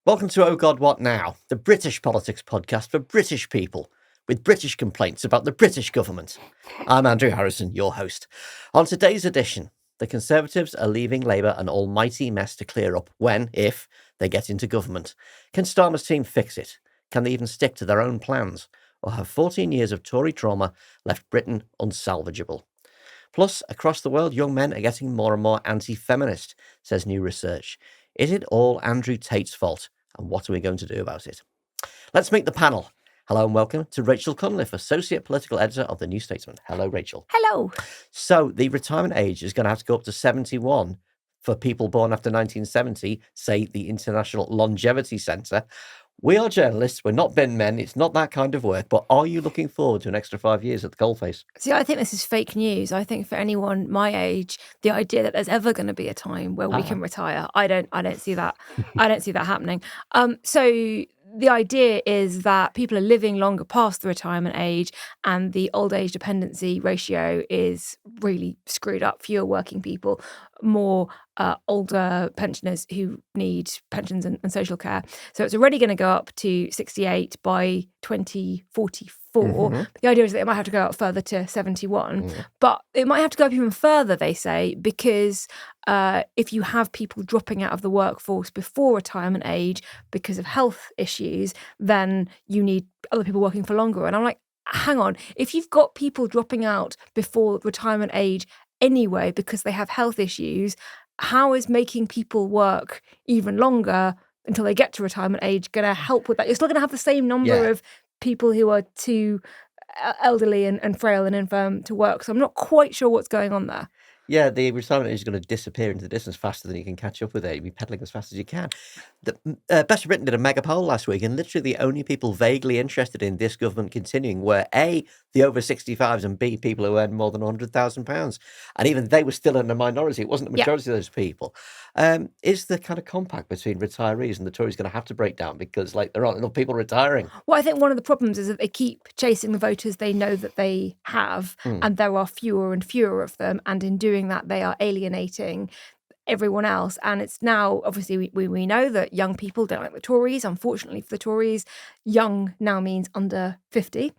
Welcome to Oh God, What Now? The British politics podcast for British people with British complaints about the British government. I'm Andrew Harrison, your host. On today's edition, the Conservatives are leaving Labour an almighty mess to clear up when, if, they get into government. Can Starmer's team fix it? Can they even stick to their own plans? Or have 14 years of Tory trauma left Britain unsalvageable? Plus, across the world, young men are getting more and more anti-feminist, says new research. Is it all Andrew Tate's fault? And what are we going to do about it? Let's meet the panel. Hello and welcome to Rachel Cunliffe, Associate Political Editor of The New Statesman. Hello, Rachel. Hello. So the retirement age is going to have to go up to 71 for people born after 1970, say the International Longevity Centre. We are journalists. We're not bin men. It's not that kind of work. But are you looking forward to an extra 5 years at the coalface? See, I think this is fake news. I think for anyone my age, the idea that there's ever going to be a time where we can retire, I don't see that. I don't see that happening. So the idea is that people are living longer past the retirement age, and the old age dependency ratio is really screwed up. Fewer working people, more older pensioners who need pensions and social care. So it's already going to go up to 68 by 2044. But the idea is that it might have to go up further to 71. But it might have to go up even further, they say, because if you have people dropping out of the workforce before retirement age because of health issues, then you need other people working for longer. And I'm like, hang on, if you've got people dropping out before retirement age anyway because they have health issues, how is making people work even longer until they get to retirement age going to help with that? You're still going to have the same number of people who are too elderly and frail and infirm to work. So I'm not quite sure what's going on there. Yeah, the retirement age is going to disappear into the distance faster than you can catch up with it. You'll be pedalling as fast as you can. The Best of Britain did a mega poll last week, and literally the only people vaguely interested in this government continuing were A, the over 65s, and B, people who earn more than £100,000. And even they were still in a minority. It wasn't the majority of those people. Is the kind of compact between retirees and the Tories going to have to break down because there aren't enough people retiring? Well, I think one of the problems is that they keep chasing the voters they know that they have, and there are fewer and fewer of them. And in doing that, they are alienating everyone else. And it's now, obviously, we know that young people don't like the Tories. Unfortunately for the Tories, young now means under 50.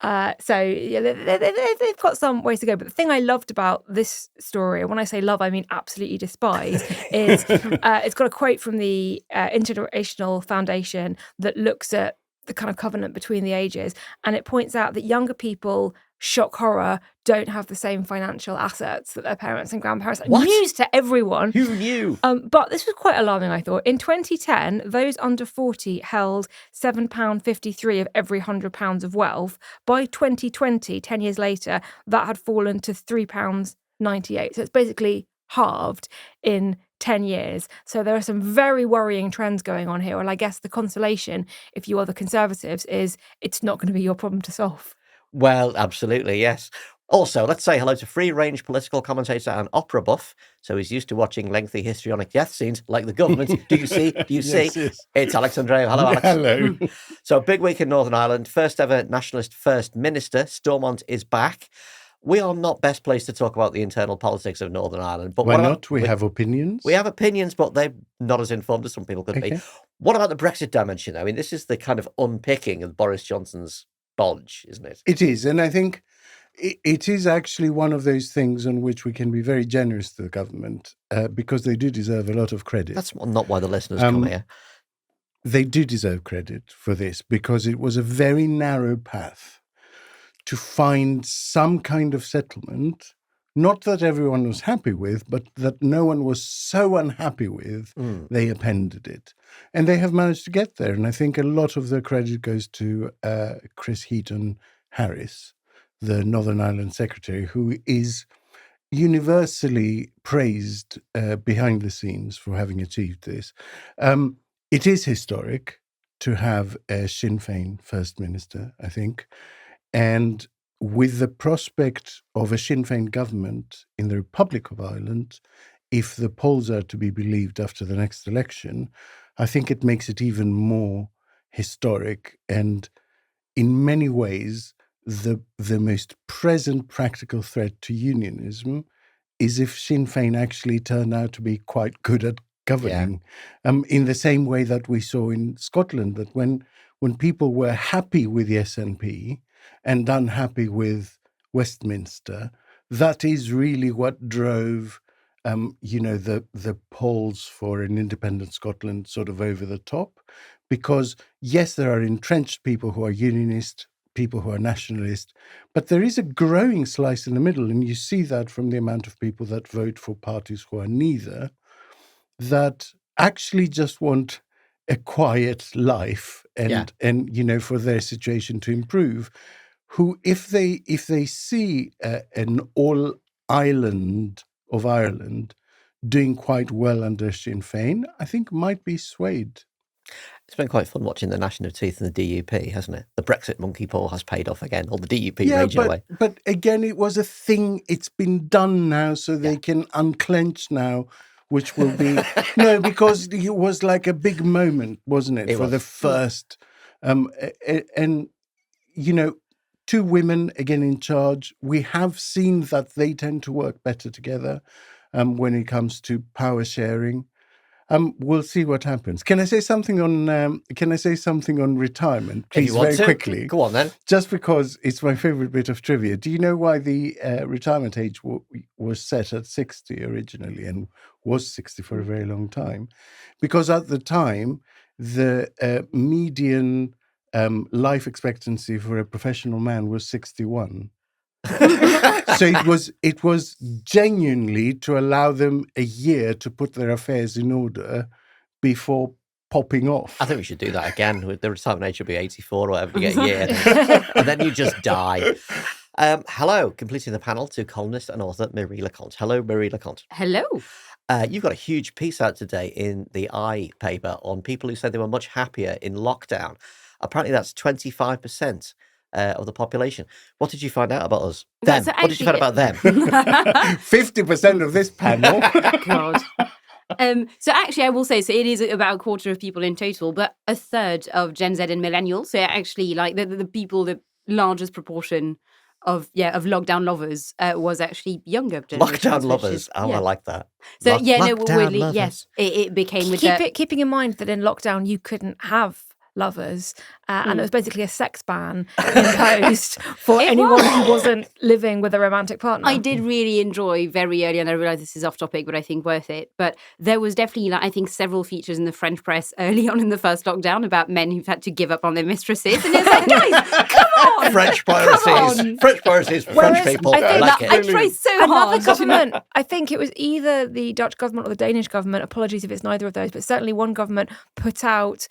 So yeah, they've got some ways to go. But the thing I loved about this story, and when I say love, I mean absolutely despise, is it's got a quote from the Intergenerational Foundation that looks at the kind of covenant between the ages, and it points out that younger people, shock horror, don't have the same financial assets that their parents and grandparents. What? News to everyone. Who knew? But this was quite alarming, I thought. In 2010, those under 40 held £7.53 of every £100 of wealth. By 2020, 10 years later, that had fallen to £3.98. So it's basically halved in 10 years. So there are some very worrying trends going on here. And I guess the consolation, if you are the Conservatives, is it's not going to be your problem to solve. Well, absolutely, yes. Also, let's say hello to free-range political commentator and opera buff. So he's used to watching lengthy histrionic death scenes like the government. Do you see? Yes. It's Alex Andreou. Hello, Alex. Hello. So big week in Northern Ireland. First ever nationalist First Minister, Stormont, is back. We are not best placed to talk about the internal politics of Northern Ireland. But Why not? We have opinions. We have opinions, but they're not as informed as some people could be. What about the Brexit dimension? I mean, this is the kind of unpicking of Boris Johnson's bodge, isn't it? It is. And I think it is actually one of those things on which we can be very generous to the government because they do deserve a lot of credit. That's not why the listeners come here. They do deserve credit for this because it was a very narrow path to find some kind of settlement, not that everyone was happy with, but that no one was so unhappy with, they appended it. And they have managed to get there. And I think a lot of the credit goes to Chris Heaton-Harris, the Northern Ireland Secretary, who is universally praised behind the scenes for having achieved this. It is historic to have a Sinn Féin First Minister, I think. And with the prospect of a Sinn Féin government in the Republic of Ireland, if the polls are to be believed after the next election, I think it makes it even more historic. And in many ways, the most present practical threat to unionism is if Sinn Féin actually turn out to be quite good at governing, in the same way that we saw in Scotland, that when people were happy with the SNP and unhappy with Westminster, that is really what drove, the polls for an independent Scotland sort of over the top. Because, yes, there are entrenched people who are unionist, people who are nationalist, but there is a growing slice in the middle, and you see that from the amount of people that vote for parties who are neither, that actually just want a quiet life and for their situation to improve, who if they see an all island of Ireland doing quite well under Sinn Féin, I think might be swayed. It's been quite fun watching the gnashing of teeth in the DUP, hasn't it? The Brexit monkey paw has paid off again, all the DUP raging away. But again, it was a thing. It's been done now, so they can unclench now, which will be... No, because it was like a big moment, wasn't it? For the first... and, two women, again, in charge. We have seen that they tend to work better together when it comes to power sharing. We'll see what happens. Can I say something on retirement, please, very quickly? Go on, then. Just because it's my favourite bit of trivia. Do you know why the retirement age was set at 60 originally and was 60 for a very long time? Because at the time, the median life expectancy for a professional man was 61. So it was genuinely to allow them a year to put their affairs in order before popping off. I think we should do that again. The retirement age should be 84 or whatever. You get a year, and then you just die. Hello, completing the panel to columnist and author Marie Leconte. Hello, Marie Leconte. Hello. You've got a huge piece out today in the I paper on people who said they were much happier in lockdown. Apparently, that's 25%. Of the population. What did you find out about us? Them. So What did you find about them? 50% of this panel. God. So actually, I will say, so it is about a quarter of people in total, but a third of Gen Z and millennials. So actually, like the people, the largest proportion of lockdown lovers was actually younger generations. Lockdown lovers. I like that. So weirdly, lovers. Yes, it became with keeping in mind that in lockdown you couldn't have lovers, and it was basically a sex ban imposed for anyone who wasn't living with a romantic partner. I did really enjoy very early, and I realise this is off topic, but I think worth it. But there was definitely, I think, several features in the French press early on in the first lockdown about men who've had to give up on their mistresses, and it's like, guys, come on, French piracies, French people. I tried so hard. Another government, I think it was either the Dutch government or the Danish government. Apologies if it's neither of those, but certainly one government put out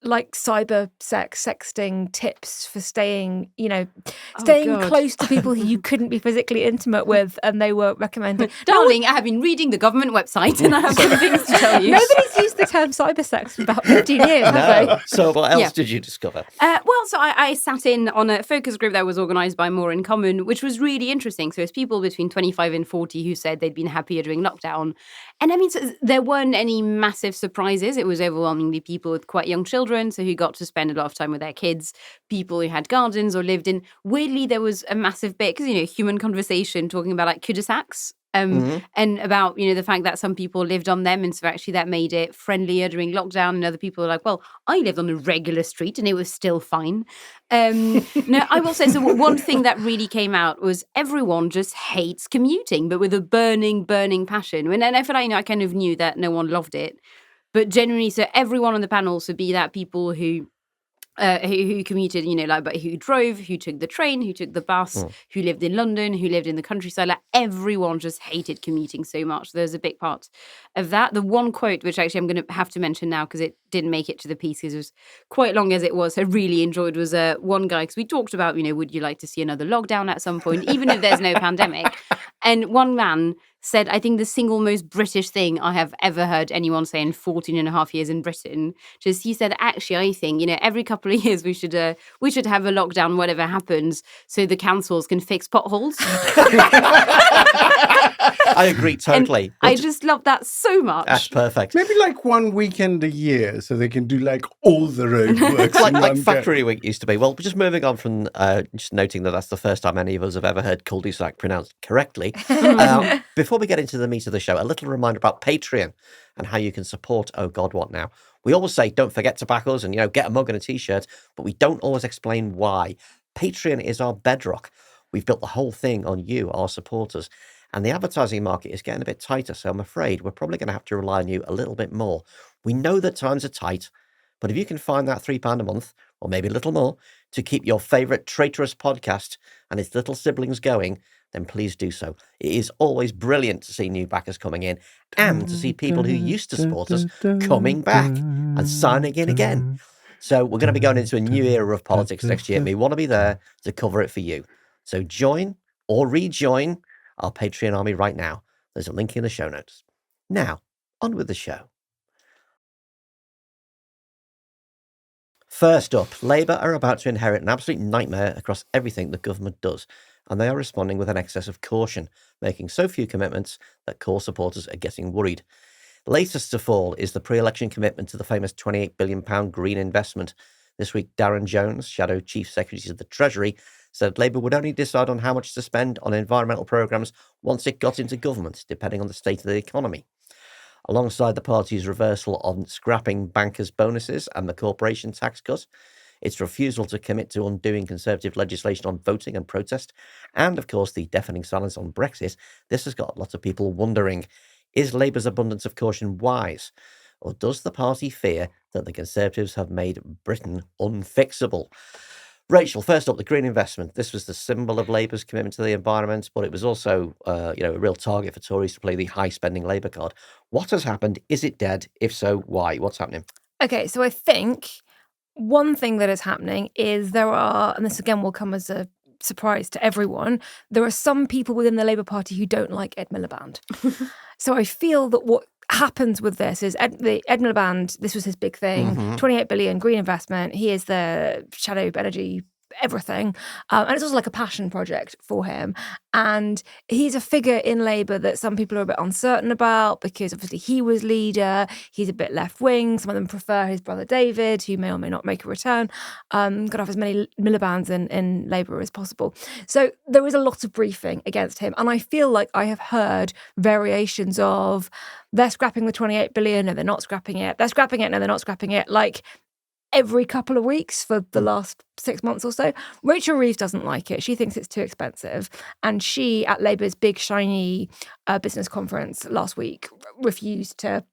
like cyber sexting tips for staying close to people who you couldn't be physically intimate with, and they were recommending. Darling, I have been reading the government website and I have some things to tell you. Nobody's used the term cyber sex for about 15 years, have they? So what else did you discover? So I sat in on a focus group that was organised by More in Common, which was really interesting. So it's people between 25 and 40 who said they'd been happier during lockdown. And I mean, so there weren't any massive surprises. It was overwhelmingly people with quite young children, so who got to spend a lot of time with their kids, people who had gardens or lived in. Weirdly, there was a massive bit, because, human conversation talking about like cul-de-sacs. And about, the fact that some people lived on them, and so actually that made it friendlier during lockdown, and other people were like, well, I lived on a regular street and it was still fine. No, I will say, so one thing that really came out was everyone just hates commuting, but with a burning, burning passion. And I feel like, I kind of knew that no one loved it. But generally, so everyone on the panel, so be that people who commuted, but who drove, who took the train, who took the bus, who lived in London, who lived in the countryside, like everyone just hated commuting so much. There's a big part of that. The one quote, which actually I'm going to have to mention now because it didn't make it to the piece because it was quite long as it was, I really enjoyed, was one guy, because we talked about, would you like to see another lockdown at some point, even if there's no pandemic? And one man said, I think the single most British thing I have ever heard anyone say in 14 and a half years in Britain, just he said, actually, I think, every couple of years we should have a lockdown, whatever happens, so the councils can fix potholes. I agree totally. I just love that so much. That's perfect. Maybe like one weekend a year, together so they can do like all the roadworks. like Factory Week used to be. Well, just moving on from just noting that that's the first time any of us have ever heard cul-de-sac pronounced correctly. Before we get into the meat of the show, a little reminder about Patreon and how you can support Oh God, What Now? We always say, don't forget to back us and, get a mug and a t-shirt, but we don't always explain why. Patreon is our bedrock. We've built the whole thing on you, our supporters. And the advertising market is getting a bit tighter, so I'm afraid we're probably going to have to rely on you a little bit more. We know that times are tight, but if you can find that £3 a month, or maybe a little more, to keep your favourite traitorous podcast and its little siblings going, then please do so. It is always brilliant to see new backers coming in and to see people who used to support us coming back and signing in again. So we're going to be going into a new era of politics next year. We want to be there to cover it for you. So join or rejoin our Patreon army right now. There's a link in the show notes. Now, on with the show. First up, Labour are about to inherit an absolute nightmare across everything the government does, and they are responding with an excess of caution, making so few commitments that core supporters are getting worried. Latest to fall is the pre-election commitment to the famous £28 billion green investment. This week, Darren Jones, Shadow Chief Secretary of the Treasury, said Labour would only decide on how much to spend on environmental programmes once it got into government, depending on the state of the economy. Alongside the party's reversal on scrapping bankers' bonuses and the corporation tax cut, its refusal to commit to undoing Conservative legislation on voting and protest, and, of course, the deafening silence on Brexit, this has got lots of people wondering, is Labour's abundance of caution wise? Or does the party fear that the Conservatives have made Britain unfixable? Rachel, first up, the green investment. This was the symbol of Labour's commitment to the environment, but it was also, a real target for Tories to play the high-spending Labour card. What has happened? Is it dead? If so, why? What's happening? Okay, so I think one thing that is happening is there are, and this again will come as a surprise to everyone, there are some people within the Labour Party who don't like Ed Miliband. So I feel that what happens with this is Ed Miliband, this was his big thing, 28 billion green investment. He is the shadow energy everything. And it's also like a passion project for him. And he's a figure in Labour that some people are a bit uncertain about because obviously he was leader. He's a bit left wing. Some of them prefer his brother David, who may or may not make a return. Got to have as many Milibands in Labour as possible. So there is a lot of briefing against him. And I feel like I have heard variations of they're scrapping the 28 billion, no, they're not scrapping it. They're scrapping it, no, they're not scrapping it. Like every couple of weeks for the last 6 months or so. Rachel Reeves doesn't like it. She thinks it's too expensive. And she, at Labour's big, shiny business conference last week, refused to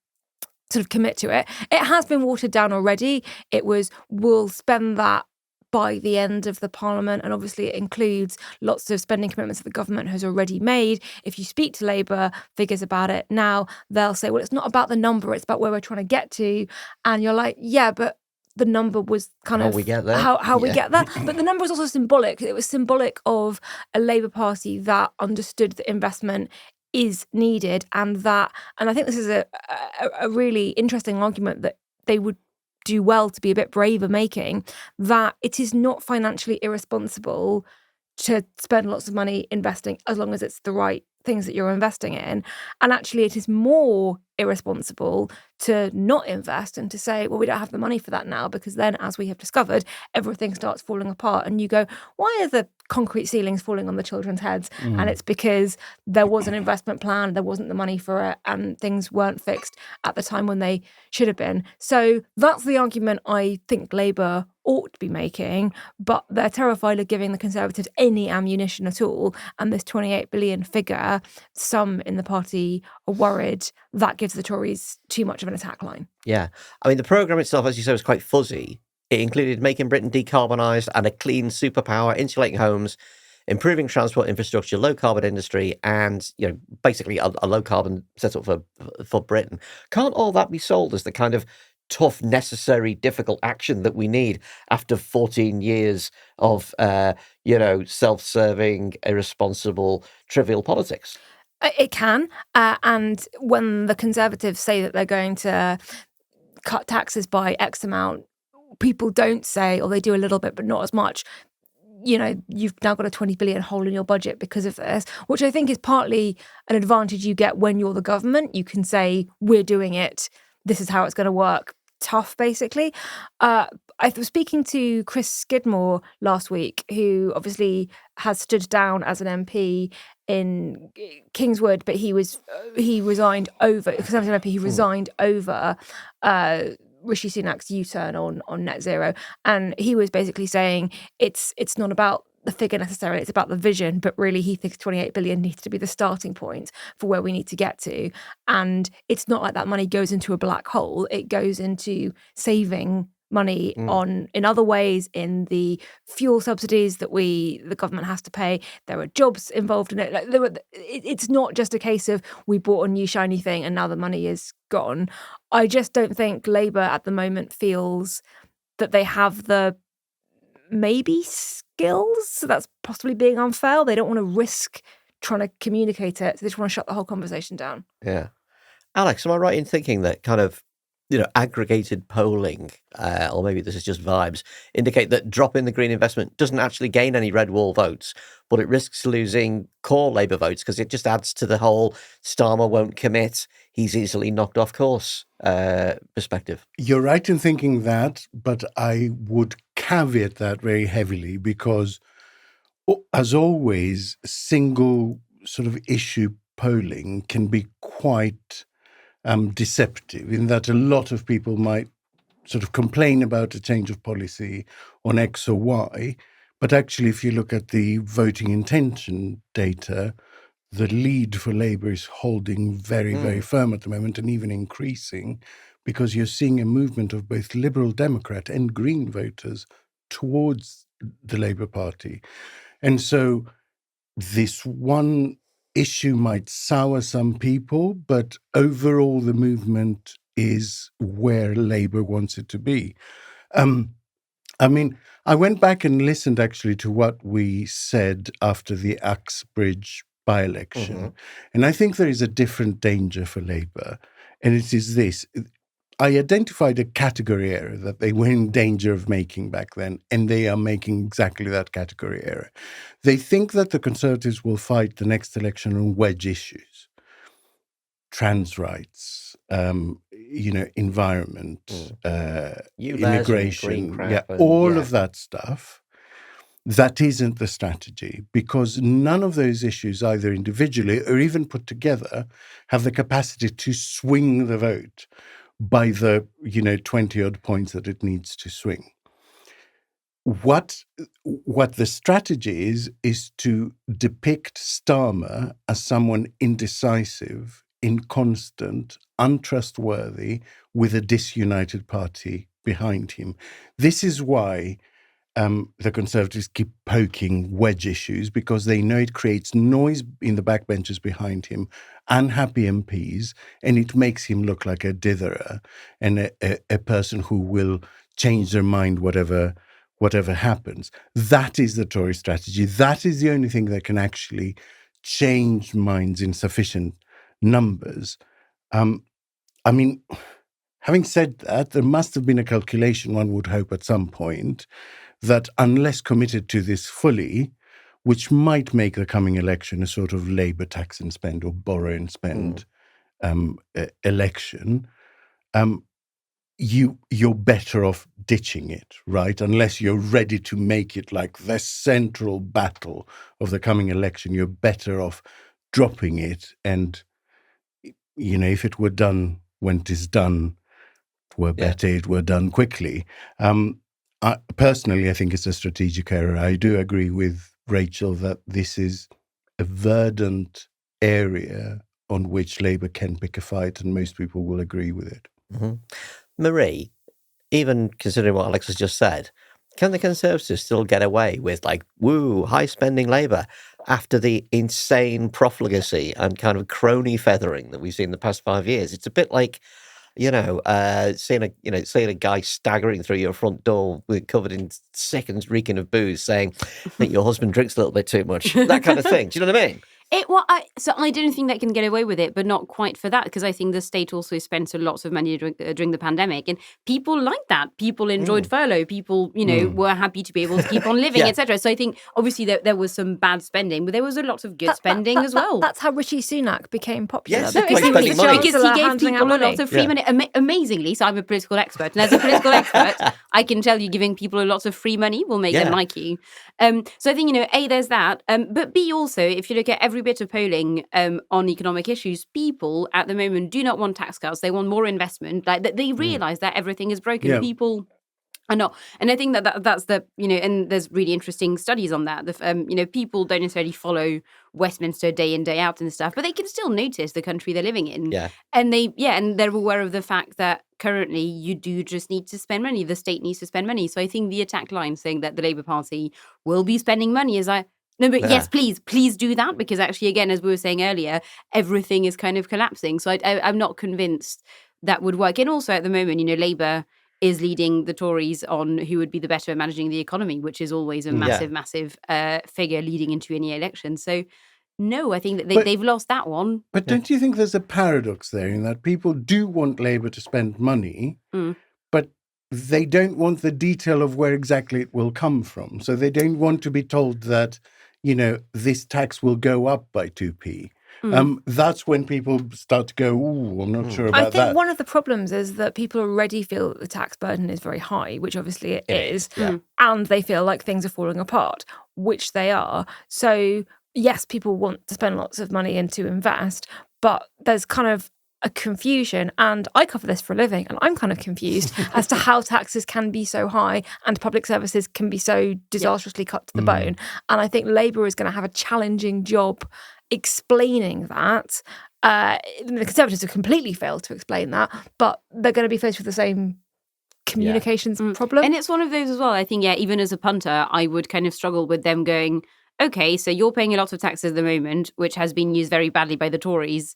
sort of commit to it. It has been watered down already. It was, we'll spend that by the end of the Parliament, and obviously it includes lots of spending commitments that the government has already made. If you speak to Labour figures about it now, they'll say, well, it's not about the number, it's about where we're trying to get to. And you're like, yeah, but the number was kind of we get there. How we get there. But the number was also symbolic. It was symbolic of a Labour Party that understood that investment is needed, and I think this is a really interesting argument that they would do well to be a bit braver making, that it is not financially irresponsible to spend lots of money investing as long as it's the right things that you're investing in. And actually it is more irresponsible to not invest and to say, well, we don't have the money for that now, because then, as we have discovered, everything starts falling apart and you go, why are the concrete ceilings falling on the children's heads? And it's because there was an investment plan, there wasn't the money for it, and things weren't fixed at the time when they should have been. So that's the argument I think Labour ought to be making, but they're terrified of giving the Conservatives any ammunition at all. And this 28 billion figure, some in the party are worried that gives the Tories too much of an attack line. Yeah. I mean, the programme itself, as you say, was quite fuzzy. It included making Britain decarbonised and a clean superpower, insulating homes, improving transport infrastructure, low carbon industry, and basically a low carbon setup for Britain. Can't all that be sold as the kind of tough, necessary, difficult action that we need after 14 years of self-serving, irresponsible, trivial politics? It can. And when the Conservatives say that they're going to cut taxes by X amount, people don't say, or they do a little bit, but not as much, you've now got a 20 billion hole in your budget because of this, which I think is partly an advantage you get when you're the government. You can say, we're doing it, this is how it's going to work, tough, basically. I was speaking to Chris Skidmore last week, who obviously has stood down as an MP in Kingswood, but he resigned over, Conservative MP, he resigned over Rishi Sunak's U-turn on net zero. And he was basically saying it's not about the figure necessarily, it's about the vision, but really he thinks 28 billion needs to be the starting point for where we need to get to. And it's not like that money goes into a black hole, it goes into saving money in other ways, in the fuel subsidies that the government has to pay. There are jobs involved in it. It's not just a case of we bought a new shiny thing and now the money is gone. I just don't think Labour at the moment feels that they have the maybe skills. So that's possibly being unfair. They don't want to risk trying to communicate it. So they just want to shut the whole conversation down. Yeah. Alex, am I right in thinking that kind of, aggregated polling, or maybe this is just vibes, indicate that dropping the green investment doesn't actually gain any red wall votes, but it risks losing core Labour votes because it just adds to the whole Starmer won't commit, he's easily knocked off course perspective? You're right in thinking that, but I would caveat that very heavily because, as always, single sort of issue polling can be quite deceptive in that a lot of people might sort of complain about a change of policy on X or Y. But actually, if you look at the voting intention data, the lead for Labour is holding very, very firm at the moment and even increasing because you're seeing a movement of both Liberal Democrat and Green voters towards the Labour Party. And so this one issue might sour some people, but overall the movement is where Labour wants it to be. I went back and listened actually to what we said after the Uxbridge by-election, and I think there is a different danger for Labour, and it is this. I identified a category error that they were in danger of making back then, and they are making exactly that category error. They think that the Conservatives will fight the next election on wedge issues, trans rights, environment, immigration, all of that stuff. That isn't the strategy because none of those issues, either individually or even put together, have the capacity to swing the vote by the 20-odd points that it needs to swing. What the strategy is to depict Starmer as someone indecisive, inconstant, untrustworthy, with a disunited party behind him. This is why the Conservatives keep poking wedge issues, because they know it creates noise in the backbenchers behind him, unhappy MPs, and it makes him look like a ditherer and a person who will change their mind whatever happens. That is the Tory strategy. That is the only thing that can actually change minds in sufficient numbers. Having said that, there must have been a calculation, one would hope at some point, that unless committed to this fully, which might make the coming election a sort of Labour tax and spend or borrow and spend election, you're better off ditching it, right? Unless you're ready to make it like the central battle of the coming election, you're better off dropping it. And, if it were done when it is done, it were better, it were done quickly. Personally, I think it's a strategic error. I do agree with Rachel that this is a verdant area on which Labour can pick a fight, and most people will agree with it. Marie, even considering what Alex has just said, can the Conservatives still get away with high-spending Labour after the insane profligacy and kind of crony feathering that we've seen the past 5 years? It's a bit like, seeing a guy staggering through your front door covered in sick and reeking of booze, saying, "I think your husband drinks a little bit too much." That kind of thing. Do you know what I mean? So I don't think that can get away with it, but not quite for that, because I think the state also spent a lots of money during the pandemic, and people liked that. People enjoyed furlough. People, were happy to be able to keep on living, etc. So I think obviously there was some bad spending, but there was a lot of good spending as well. That's how Rishi Sunak became popular. Yes, because he was the chancellor because he gave handing out people a money. lot of free money. Amazingly, so I'm a political expert, and as a political expert, I can tell you giving people a lot of free money will make them like you. So I think, A, there's that. But B, also, if you look at every bit of polling on economic issues, people at the moment do not want tax cuts. They want more investment. Like they realise that everything is broken. Yeah. People are not. And I think that's the, and there's really interesting studies on that. People don't necessarily follow Westminster day in, day out and stuff, but they can still notice the country they're living in. Yeah. And they're aware of the fact that currently you do just need to spend money. The state needs to spend money. So I think the attack line saying that the Labour Party will be spending money is no, but yes, please do that, because actually, again, as we were saying earlier, everything is kind of collapsing. So I'm not convinced that would work. And also at the moment, Labour is leading the Tories on who would be the better at managing the economy, which is always a massive figure leading into any election. So no, I think that they've lost that one. But don't you think there's a paradox there in that people do want Labour to spend money, but they don't want the detail of where exactly it will come from. So they don't want to be told that, this tax will go up by 2p. That's when people start to go, ooh, I'm not sure about that. I think one of the problems is that people already feel that the tax burden is very high, which obviously it is. And they feel like things are falling apart, which they are. So yes, people want to spend lots of money and to invest, but there's kind of a confusion, and I cover this for a living, and I'm kind of confused as to how taxes can be so high and public services can be so disastrously cut to the bone. And I think Labour is going to have a challenging job explaining that. The Conservatives have completely failed to explain that, but they're going to be faced with the same communications problem. And it's one of those as well. I think, even as a punter, I would kind of struggle with them going, okay, so you're paying a lot of taxes at the moment, which has been used very badly by the Tories,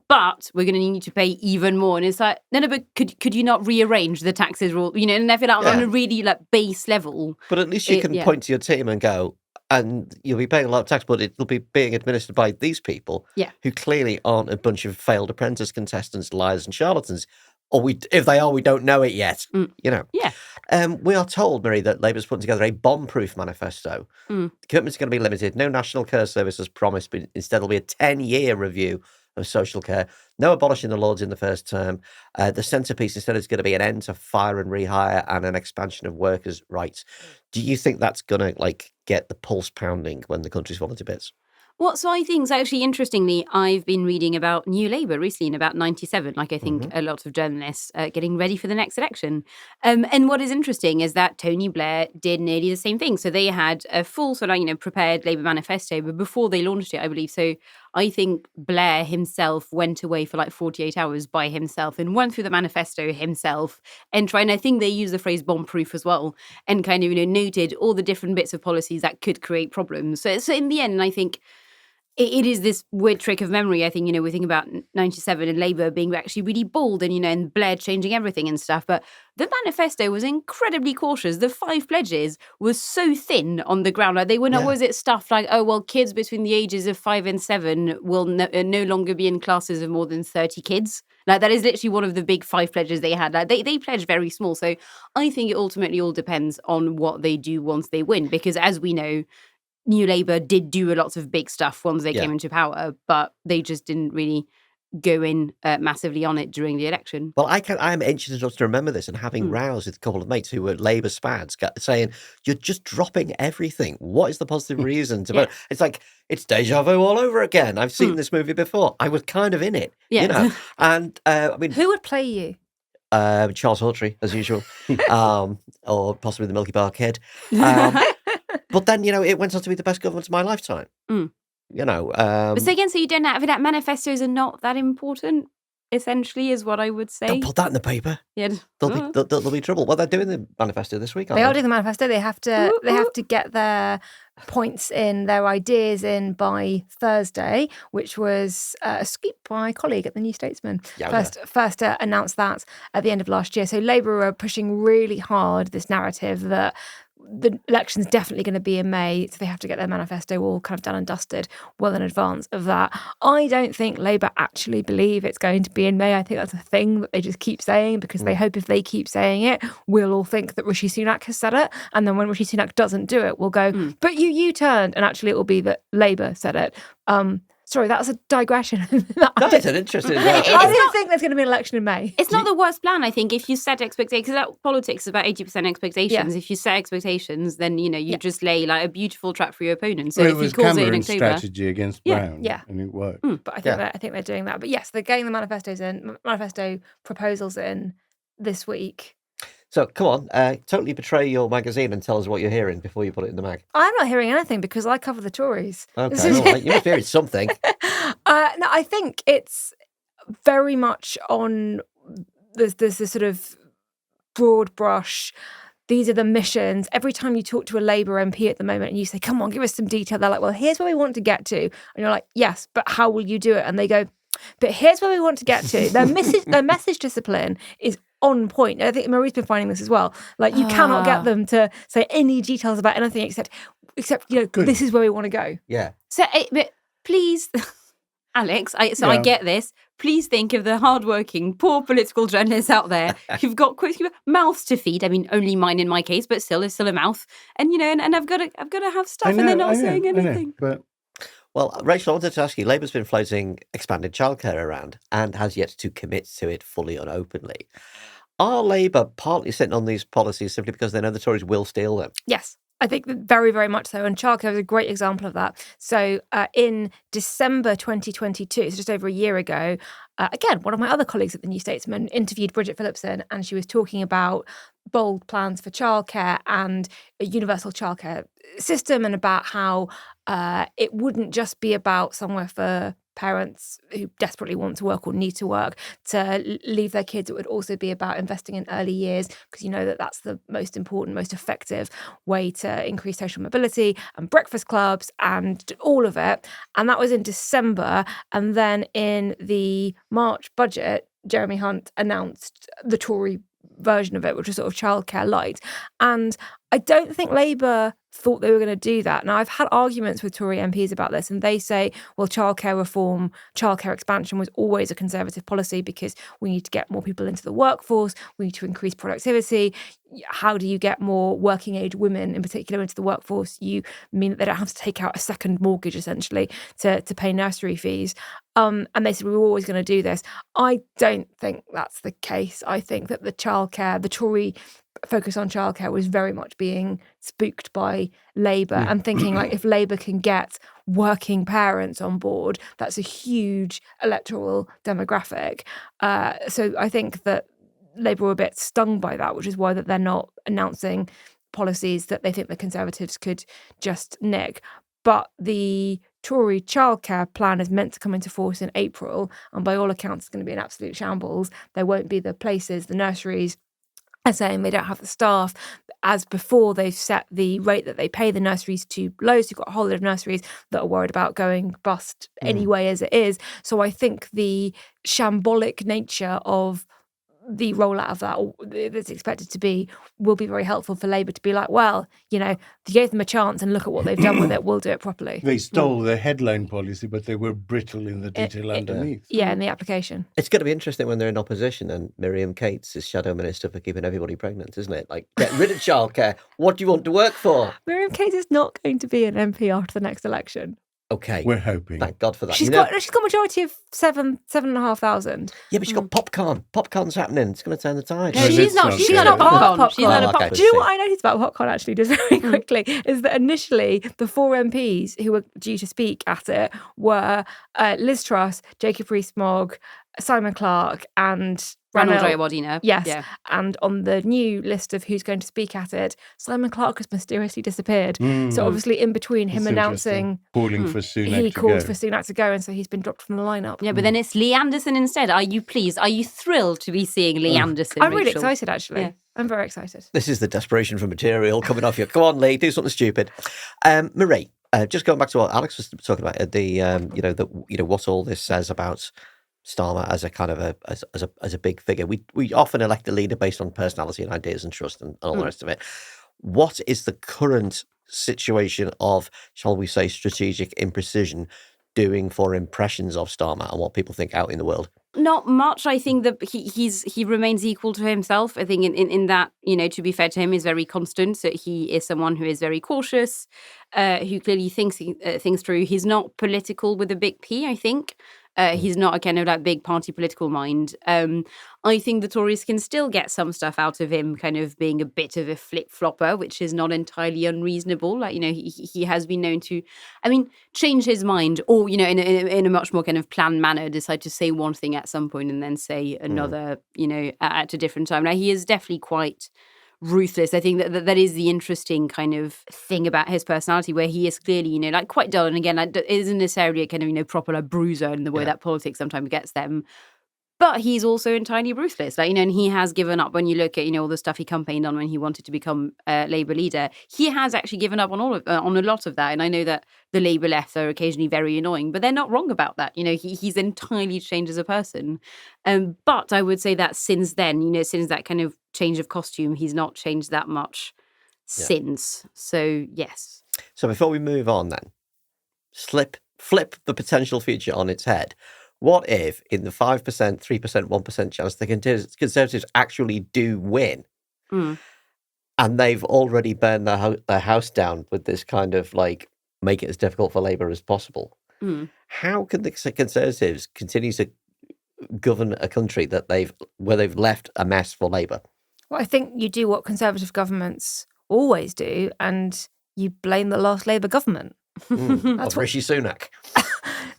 but we're going to need to pay even more. And it's like, no, but could you not rearrange the taxes rule? And I feel like on a really base level. But at least you can point to your team and go, and you'll be paying a lot of tax, but it'll be being administered by these people who clearly aren't a bunch of failed apprentice contestants, liars and charlatans. Or if they are, we don't know it yet. Yeah. We are told, Marie, that Labour's putting together a bomb-proof manifesto. The commitments are going to be limited. No national care service as promised, but instead there'll be a 10-year review of social care. No abolishing the Lords in the first term. The centrepiece instead is going to be an end to fire and rehire and an expansion of workers' rights. Do you think that's going to get the pulse pounding when the country's fallen to bits? Well, so I think, actually, interestingly, I've been reading about New Labour recently in about 97, I think a lot of journalists getting ready for the next election. And what is interesting is that Tony Blair did nearly the same thing. So they had a full prepared Labour manifesto, but before they launched it, I believe. So I think Blair himself went away for 48 hours by himself and went through the manifesto himself and I think they use the phrase bomb-proof as well, and kind of, noted all the different bits of policies that could create problems. So in the end, I think it is this weird trick of memory. I think, we think about 97 and Labour being actually really bold and, and Blair changing everything and stuff. But the manifesto was incredibly cautious. The 5 pledges were so thin on the ground. They were not, was it stuff like, kids between the ages of 5 and 7 will no longer be in classes of more than 30 kids. That is literally one of the big 5 pledges they had. They pledged very small. So I think it ultimately all depends on what they do once they win. Because as we know, New Labour did do a lot of big stuff once they came into power, but they just didn't really go in massively on it during the election. Well, I'm anxious enough to remember this and having rows with a couple of mates who were Labour spads saying, you're just dropping everything. What is the positive reason to vote? It's like, it's deja vu all over again. I've seen this movie before. I was kind of in it, And who would play you? Charles Hawtrey, as usual, or possibly the Milky Bar Kid. But then, it went on to be the best government of my lifetime. But so again, so you don't have that. Manifestos are not that important, essentially, is what I would say. Don't put that in the paper. Yeah. There'll be trouble. Well, they're doing the manifesto this week, aren't they? They are doing the manifesto. They have to get their points in, their ideas in by Thursday, which was a scoop by my colleague at the New Statesman. First announced that at the end of last year. So Labour are pushing really hard this narrative that the election's definitely going to be in May, so they have to get their manifesto all kind of done and dusted well in advance of that. I don't think Labour actually believe it's going to be in May. I think that's a thing that they just keep saying because they hope if they keep saying it, we'll all think that Rishi Sunak has said it. And then when Rishi Sunak doesn't do it, we'll go, but you turned. And actually it will be that Labour said it. Sorry, that was a digression. That's an interesting. I don't think there's going to be an election in May. It's not the worst plan, I think, if you set expectations. Because politics is about 80% expectations. Yeah. If you set expectations, then, you just lay like a beautiful trap for your opponent. So Well, if it he was calls it in Cameron's October... strategy against Yeah. Brown, Yeah. and it worked. But I think they're doing that. But yes, they're getting the manifesto proposals in this week. So come on, totally betray your magazine and tell us what you're hearing before you put it in the mag. I'm not hearing anything because I cover the Tories. Okay, all right. You must be hearing something. No, I think it's very much on there's this sort of broad brush. These are the missions. Every time you talk to a Labour MP at the moment and you say, come on, give us some detail, they're like, well, here's where we want to get to. And you're like, yes, but how will you do it? And they go, but here's where we want to get to. Their message discipline is on point. I think Marie's been finding this as well. Like, you cannot get them to say any details about anything except this is where we want to go. Yeah. So, but please, Alex, I get this. Please think of the hardworking, poor political journalists out there who've got mouths to feed. I mean, only mine in my case, but still, it's still a mouth. And and I've got to have stuff, and they're not saying anything. But well, Rachel, I wanted to ask you. Labour's been floating expanded childcare around and has yet to commit to it fully and openly. Are Labour partly sitting on these policies simply because they know the Tories will steal them? Yes. I think that very, very much so. And childcare is a great example of that. So in December 2022, so just over a year ago, again, one of my other colleagues at the New Statesman interviewed Bridget Phillipson, and she was talking about bold plans for childcare and a universal childcare system, and about how it wouldn't just be about somewhere for parents who desperately want to work or need to work to leave their kids. It would also be about investing in early years, because that's the most important, most effective way to increase social mobility, and breakfast clubs and all of it. And that was in December. And then in the March budget, Jeremy Hunt announced the Tory version of it, which was sort of childcare light. And I don't think Labour thought they were going to do that. Now, I've had arguments with Tory MPs about this, and they say, well, childcare reform, childcare expansion was always a Conservative policy because we need to get more people into the workforce, we need to increase productivity. How do you get more working age women in particular into the workforce? You mean that they don't have to take out a second mortgage, essentially, to pay nursery fees. And they said, we were always going to do this. I don't think that's the case. I think that the Tory focus on childcare was very much being spooked by Labour and thinking, like, if Labour can get working parents on board, that's a huge electoral demographic. So I think that Labour were a bit stung by that, which is why that they're not announcing policies that they think the Conservatives could just nick. But the Tory childcare plan is meant to come into force in April, and by all accounts, it's going to be an absolute shambles. There won't be the places, the nurseries are saying they don't have the staff. As before, they've set the rate that they pay the nurseries too low. So you've got a whole lot of nurseries that are worried about going bust anyway as it is. So I think the shambolic nature of the rollout of that, or that's expected to be, will be very helpful for Labour to be like, well, they gave them a chance and look at what they've done with it. We'll do it properly. They stole the headline policy, but they were brittle in the detail underneath. Yeah, in the application. It's going to be interesting when they're in opposition and Miriam Cates is shadow minister for keeping everybody pregnant, isn't it? Like, get rid of childcare. What do you want to work for? Miriam Cates is not going to be an MP after the next election. Okay. We're hoping. Thank God for that. She's got a majority of 7,500. Yeah, but she's got popcorn. Popcorn's happening. It's going to turn the tide. No, she's not a popcorn. She's not a popcorn. Do you know what I noticed about popcorn, actually, just very quickly, is that initially the 4 MPs who were due to speak at it were Liz Truss, Jacob Rees-Mogg, Simon Clarke and Ranald Rayawadina. Yes. Yeah. And on the new list of who's going to speak at it, Simon Clarke has mysteriously disappeared. So obviously in between him announcing... calling for Sunak he called for Sunak to go, and so he's been dropped from the lineup. Yeah, but then it's Lee Anderson instead. Are you thrilled to be seeing Lee Anderson, I'm really Rachel? excited, actually. Yeah. I'm very excited. This is the desperation for material coming off you. Come on, Lee, do something stupid. Marie, just going back to what Alex was talking about, what all this says about Starmer as a kind of as a big figure. We often elect a leader based on personality and ideas and trust and all the rest of it. what is the current situation of, shall we say, strategic imprecision doing for impressions of Starmer and what people think out in the world? Not much. I think that he remains equal to himself. I think in that, to be fair to him, is very constant. So he is someone who is very cautious, who clearly thinks things through. He's not political with a big P, I think. He's not a kind of like big party political mind. I think the Tories can still get some stuff out of him, kind of being a bit of a flip-flopper, which is not entirely unreasonable. Like, he has been known to, change his mind, or, in a much more kind of planned manner, decide to say one thing at some point and then say another, at a different time. Now, he is definitely quite ruthless. I think that is the interesting kind of thing about his personality, where he is clearly, like quite dull. And again, it isn't necessarily a kind of, proper like bruiser in the way that politics sometimes gets them. But he's also entirely ruthless. Like, and he has given up. When you look at, all the stuff he campaigned on when he wanted to become Labour leader, he has actually given up on on a lot of that. And I know that the Labour left are occasionally very annoying, but they're not wrong about that. He's entirely changed as a person. But I would say that since then, since that kind of change of costume, he's not changed that much since. So, yes. So before we move on then, flip the potential future on its head. What if, in the 5%, 3%, 1% chance the Conservatives actually do win, and they've already burned their house down with this kind of like, make it as difficult for Labour as possible? How can the Conservatives continue to govern a country where they've left a mess for Labour? Well, I think you do what Conservative governments always do, and you blame the last Labour government. That's Rishi Sunak.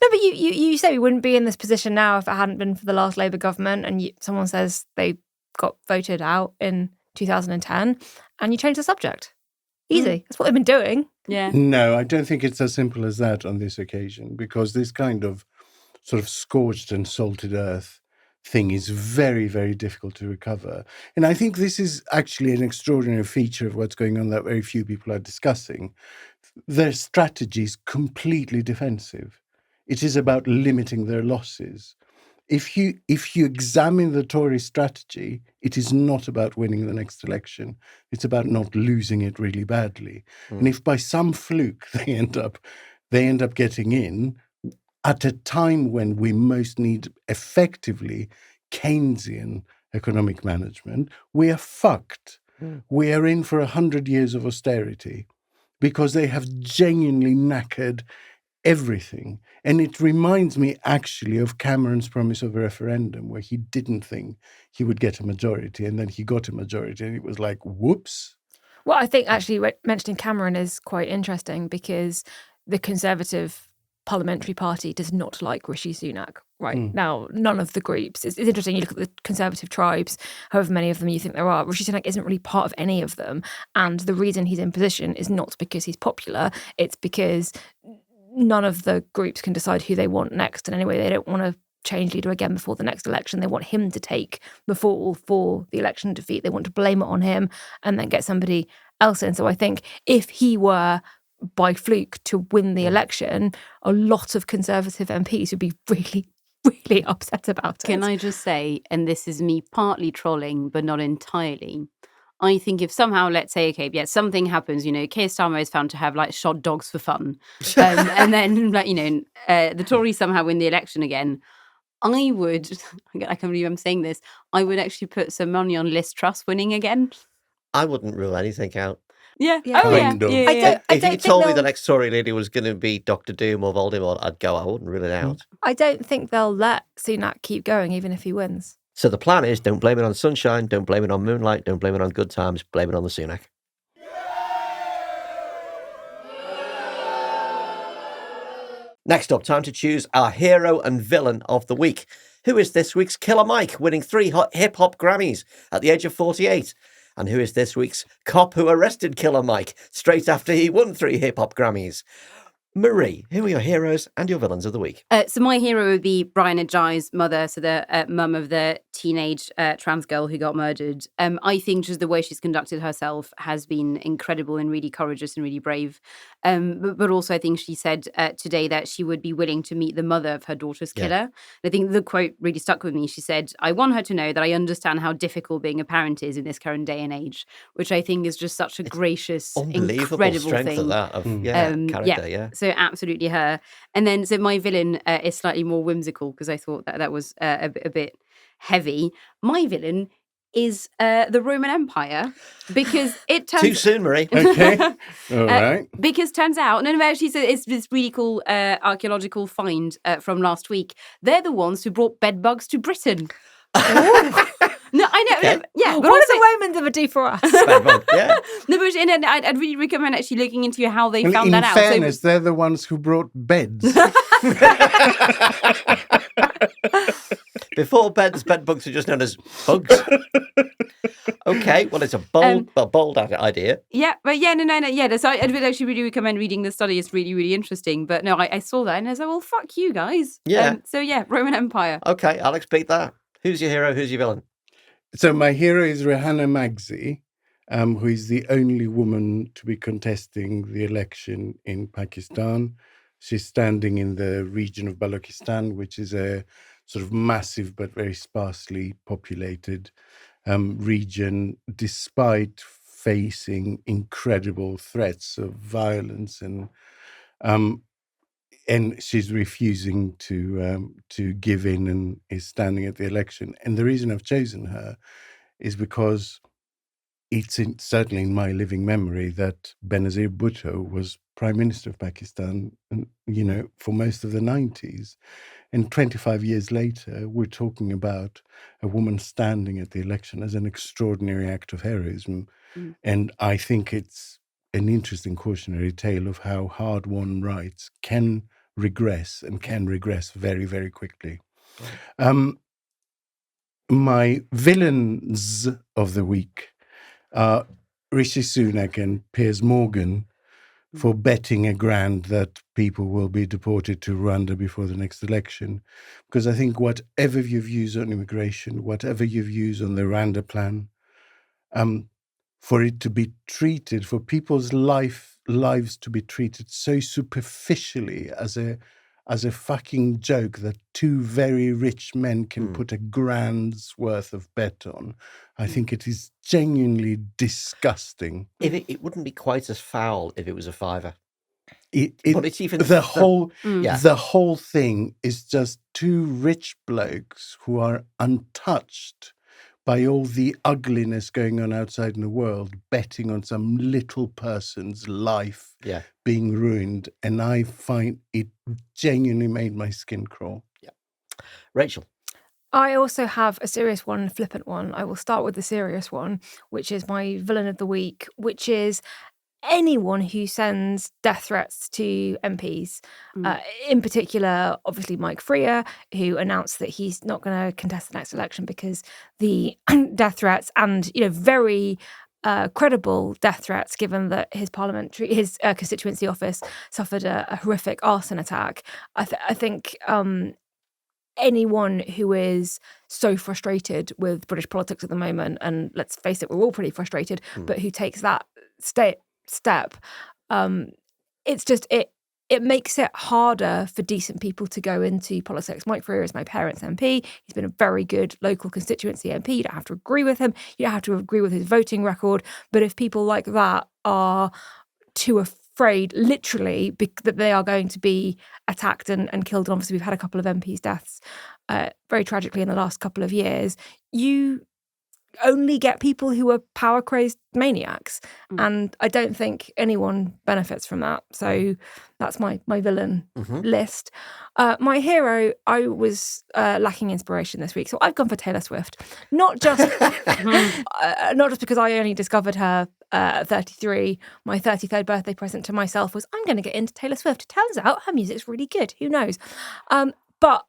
No, but you say we wouldn't be in this position now if it hadn't been for the last Labour government, and someone says they got voted out in 2010, and you change the subject. Easy. That's what they've been doing. Yeah. No, I don't think it's as simple as that on this occasion, because this kind of sort of scorched and salted earth thing is very, very difficult to recover. And I think this is actually an extraordinary feature of what's going on that very few people are discussing. Their strategy is completely defensive. It is about limiting their losses. If you examine the Tory strategy, it is not about winning the next election. It's about not losing it really badly. And if by some fluke they end up getting in at a time when we most need effectively Keynesian economic management, we are fucked. We are in for 100 years of austerity, because they have genuinely knackered everything. And it reminds me actually of Cameron's promise of a referendum, where he didn't think he would get a majority, and then he got a majority, and it was like, whoops. Well, I think actually mentioning Cameron is quite interesting, because the Conservative Parliamentary Party does not like Rishi Sunak right now. None of the groups. It's interesting. You look at the Conservative tribes, however many of them you think there are. Rishi Sunak isn't really part of any of them. And the reason he's in position is not because he's popular. It's because none of the groups can decide who they want next. And anyway, they don't want to change leader again before the next election. They want him to take the fall for the election defeat. They want to blame it on him and then get somebody else in. So I think if he were by fluke to win the election, a lot of Conservative MPs would be really, really upset about it. Can I just say, and this is me partly trolling, but not entirely, I think if somehow, let's say, okay, yeah, something happens, Keir Starmer is found to have like shot dogs for fun, and then like, the Tories somehow win the election again, I can't believe I'm saying this, I would actually put some money on Liz Truss winning again. I wouldn't rule anything out. Yeah. Yeah. Oh, yeah. Kind of. Yeah. If you told me the next Tory leader was going to be Dr. Doom or Voldemort, I'd go. I wouldn't rule it out. I don't think they'll let Sunak keep going, even if he wins. So the plan is, don't blame it on sunshine, don't blame it on moonlight, don't blame it on good times, blame it on the Sunak. Next up, time to choose our hero and villain of the week. Who is this week's Killer Mike, winning 3 hip-hop Grammys at the age of 48? And who is this week's cop who arrested Killer Mike straight after he won 3 hip-hop Grammys? Marie, who are your heroes and your villains of the week? So my hero would be Brian Ajayi's mother, so the mum of the teenage trans girl who got murdered. I think just the way she's conducted herself has been incredible and really courageous and really brave. But also I think she said today that she would be willing to meet the mother of her daughter's killer. And I think the quote really stuck with me. She said, "I want her to know that I understand how difficult being a parent is in this current day and age," which I think is just such a gracious, Unbelievable incredible strength thing. of that. Character, So absolutely her. And then, so my villain is slightly more whimsical because I thought that was a bit heavy. My villain is the Roman Empire because it turns... Too soon, Marie. Okay, all right. Because turns out, no, actually, so it's this really cool archaeological find from last week. They're the ones who brought bedbugs to Britain. No, I know. Okay. Yeah, but what also, do the Romans ever do for us? Yeah. No, but and I'd really recommend actually looking into how they Well, found in that out. fairness, they're the ones who brought beds. Before beds, bed bugs are just known as bugs. Okay, well, it's a bold idea. Yeah, but yeah. So I would actually really recommend reading the study. It's really, really interesting. But no, I saw that and I was like, well, fuck you guys. Yeah. So yeah, Roman Empire. Okay, Alex, beat that. Who's your hero? Who's your villain? So my hero is Rehanna Magzi, who is the only woman to be contesting the election in Pakistan. She's standing in the region of Balochistan, which is a sort of massive but very sparsely populated region, despite facing incredible threats of violence, and she's refusing to give in and is standing at the election. And the reason I've chosen her is because it's certainly in my living memory that Benazir Bhutto was Prime Minister of Pakistan, for most of the 90s. And 25 years later, we're talking about a woman standing at the election as an extraordinary act of heroism. Mm. And I think it's an interesting cautionary tale of how hard-won rights can regress and can regress very, very quickly. My villains of the week are Rishi Sunak and Piers Morgan for betting £1,000 that people will be deported to Rwanda before the next election. Because I think whatever your views on immigration, whatever your views on the Rwanda plan, for it to be treated, for people's lives to be treated so superficially as a fucking joke that two very rich men can put £1,000's worth of bet on, I think it is genuinely disgusting. If it wouldn't be quite as foul if it was a fiver. But it's even the whole thing is just two rich blokes who are untouched by all the ugliness going on outside in the world, betting on some little person's life being ruined. And I find it genuinely made my skin crawl. Yeah. Rachel. I also have a serious one and a flippant one. I will start with the serious one, which is my villain of the week, which is anyone who sends death threats to MPs, in particular, obviously Mike Freer, who announced that he's not going to contest the next election because the death threats and, very credible death threats, given that his constituency office suffered a horrific arson attack. I think anyone who is so frustrated with British politics at the moment, and let's face it, we're all pretty frustrated, but who takes that step, it's just it makes it harder for decent people to go into politics. Mike Freer is my parents' MP. He's been a very good local constituency MP. You don't have to agree with him. You don't have to agree with his voting record. But if people like that are too afraid, literally, that they are going to be attacked and killed, and obviously we've had a couple of MPs' deaths very tragically in the last couple of years, you only get people who are power-crazed maniacs. And I don't think anyone benefits from that. So that's my villain list. My hero, I was lacking inspiration this week. So I've gone for Taylor Swift. Not just because I only discovered her at 33. My 33rd birthday present to myself was, I'm going to get into Taylor Swift. Turns out her music's really good. Who knows? But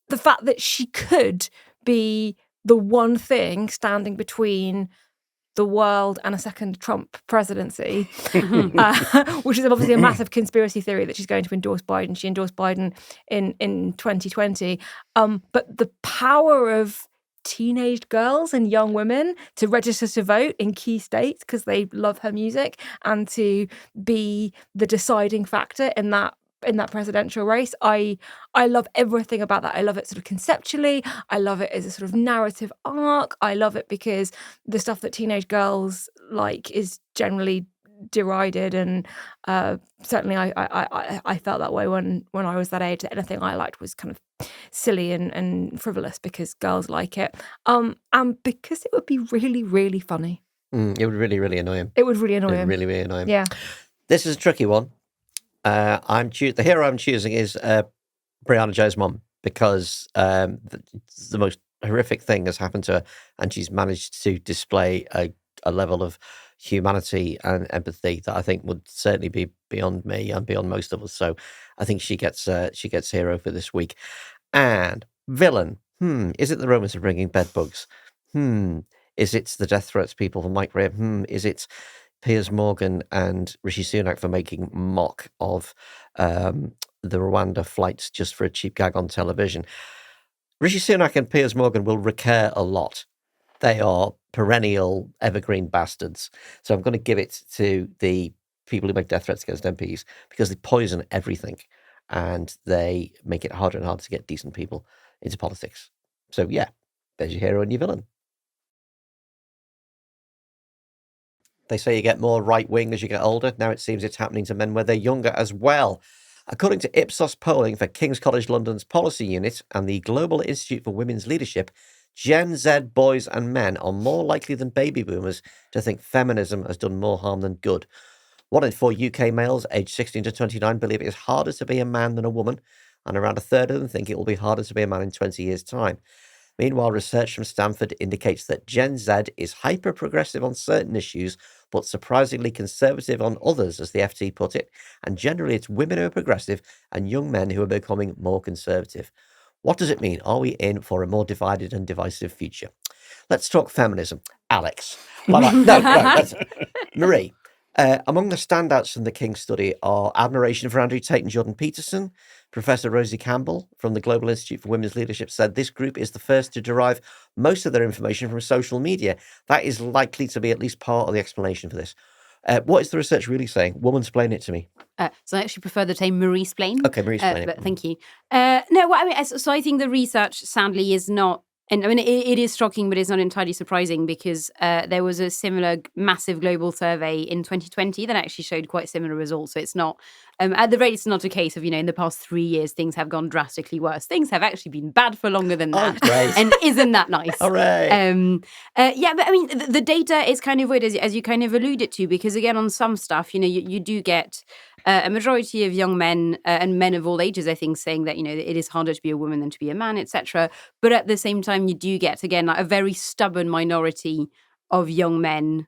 the fact that she could be the one thing standing between the world and a second Trump presidency, which is obviously a massive conspiracy theory that she's going to endorse Biden. She endorsed Biden in 2020. But the power of teenage girls and young women to register to vote in key states because they love her music and to be the deciding factor in that presidential race. I love everything about that. I love it sort of conceptually. I love it as a sort of narrative arc. I love it because the stuff that teenage girls like is generally derided, and certainly I felt that way when I was that age, that anything I liked was kind of silly and frivolous because girls like it, and because it would be really, really funny. It would really, really annoy him. It would really annoy him. Really, really annoy him. Yeah. This is a tricky one. The hero I'm choosing is Brianna Jo's mom, because the most horrific thing has happened to her, and she's managed to display a level of humanity and empathy that I think would certainly be beyond me and beyond most of us. So I think she gets hero for this week. And villain, is it the Romans are bringing bedbugs? Is it the death threats people from Mike Graham? Is it Piers Morgan and Rishi Sunak for making mock of the Rwanda flights just for a cheap gag on television? Rishi Sunak and Piers Morgan will recur a lot. They are perennial evergreen bastards. So I'm going to give it to the people who make death threats against MPs, because they poison everything and they make it harder and harder to get decent people into politics. So yeah, there's your hero and your villain. They say you get more right-wing as you get older. Now it seems it's happening to men where they're younger as well. According to Ipsos polling for King's College London's policy unit and the Global Institute for Women's Leadership, Gen Z boys and men are more likely than baby boomers to think feminism has done more harm than good. 1 in 4 UK males aged 16 to 29 believe it is harder to be a man than a woman, and around a third of them think it will be harder to be a man in 20 years' time. Meanwhile, research from Stanford indicates that Gen Z is hyper-progressive on certain issues, but surprisingly conservative on others, as the FT put it, and generally it's women who are progressive and young men who are becoming more conservative. What does it mean? Are we in for a more divided and divisive future? Let's talk feminism. Alex. Marie. Among the standouts from the King's study are admiration for Andrew Tate and Jordan Peterson. Professor Rosie Campbell from the Global Institute for Women's Leadership said this group is the first to derive most of their information from social media. That is likely to be at least part of the explanation for this. What is the research really saying? Womansplain it to me. So I actually prefer the term Marie-splain. Okay, Marie-splain it. But thank you. No, well, I mean, so I think the research, sadly, is not. And I mean, it is shocking, but it's not entirely surprising, because there was a similar massive global survey in 2020 that actually showed quite similar results. So it's not, at the rate, it's not a case of, in the past 3 years, things have gone drastically worse. Things have actually been bad for longer than that. Oh, great. And isn't that nice? Hooray. Yeah, but I mean, the data is kind of weird, as you kind of alluded to, because again, on some stuff, you do get a majority of young men and men of all ages, I think, saying that, it is harder to be a woman than to be a man, etc. But at the same time, you do get, again, like a very stubborn minority of young men,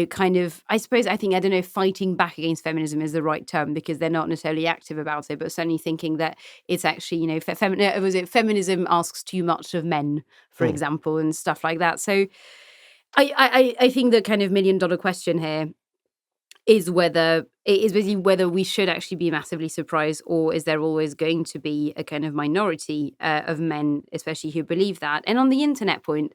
kind of, I don't know if fighting back against feminism is the right term, because they're not necessarily active about it, but certainly thinking that it's actually, feminism asks too much of men, for example, and stuff like that. So I think the kind of $1 million question here is whether we should actually be massively surprised, or is there always going to be a kind of minority of men, especially who believe that? And on the internet point,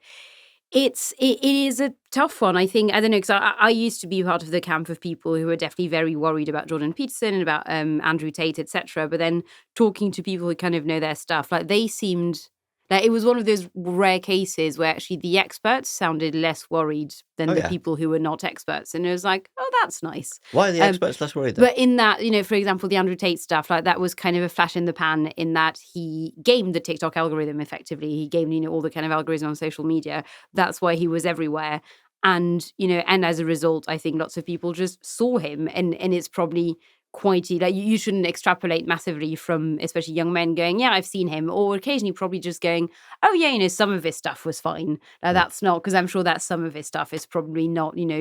it is a tough one. I think, I don't know, because I used to be part of the camp of people who were definitely very worried about Jordan Peterson and about Andrew Tate, etc. But then talking to people who kind of know their stuff, like they seemed like it was one of those rare cases where actually the experts sounded less worried than the people who were not experts. And it was like, oh, that's nice. Why are the experts less worried then? But in that, for example, the Andrew Tate stuff, like that was kind of a flash in the pan, in that he gamed the TikTok algorithm effectively. He gamed, all the kind of algorithms on social media. That's why he was everywhere. And, and as a result, I think lots of people just saw him, and it's probably quite, like, you shouldn't extrapolate massively from especially young men going, yeah, I've seen him, or occasionally probably just going, oh yeah, some of his stuff was fine. That's not, because I'm sure that some of his stuff is probably not, I'm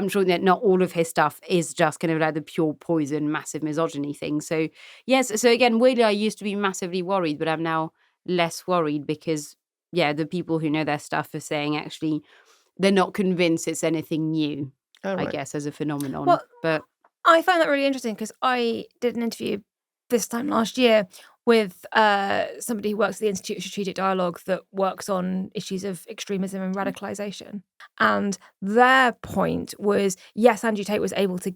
sure that not all of his stuff is just kind of like the pure poison, massive misogyny thing. So yes, so again, weirdly, I used to be massively worried, but I'm now less worried, because the people who know their stuff are saying actually they're not convinced it's anything new, Oh, I right. guess, as a phenomenon. Well, but I find that really interesting because I did an interview this time last year with somebody who works at the Institute of Strategic Dialogue that works on issues of extremism and radicalization. And their point was, yes, Andrew Tate was able to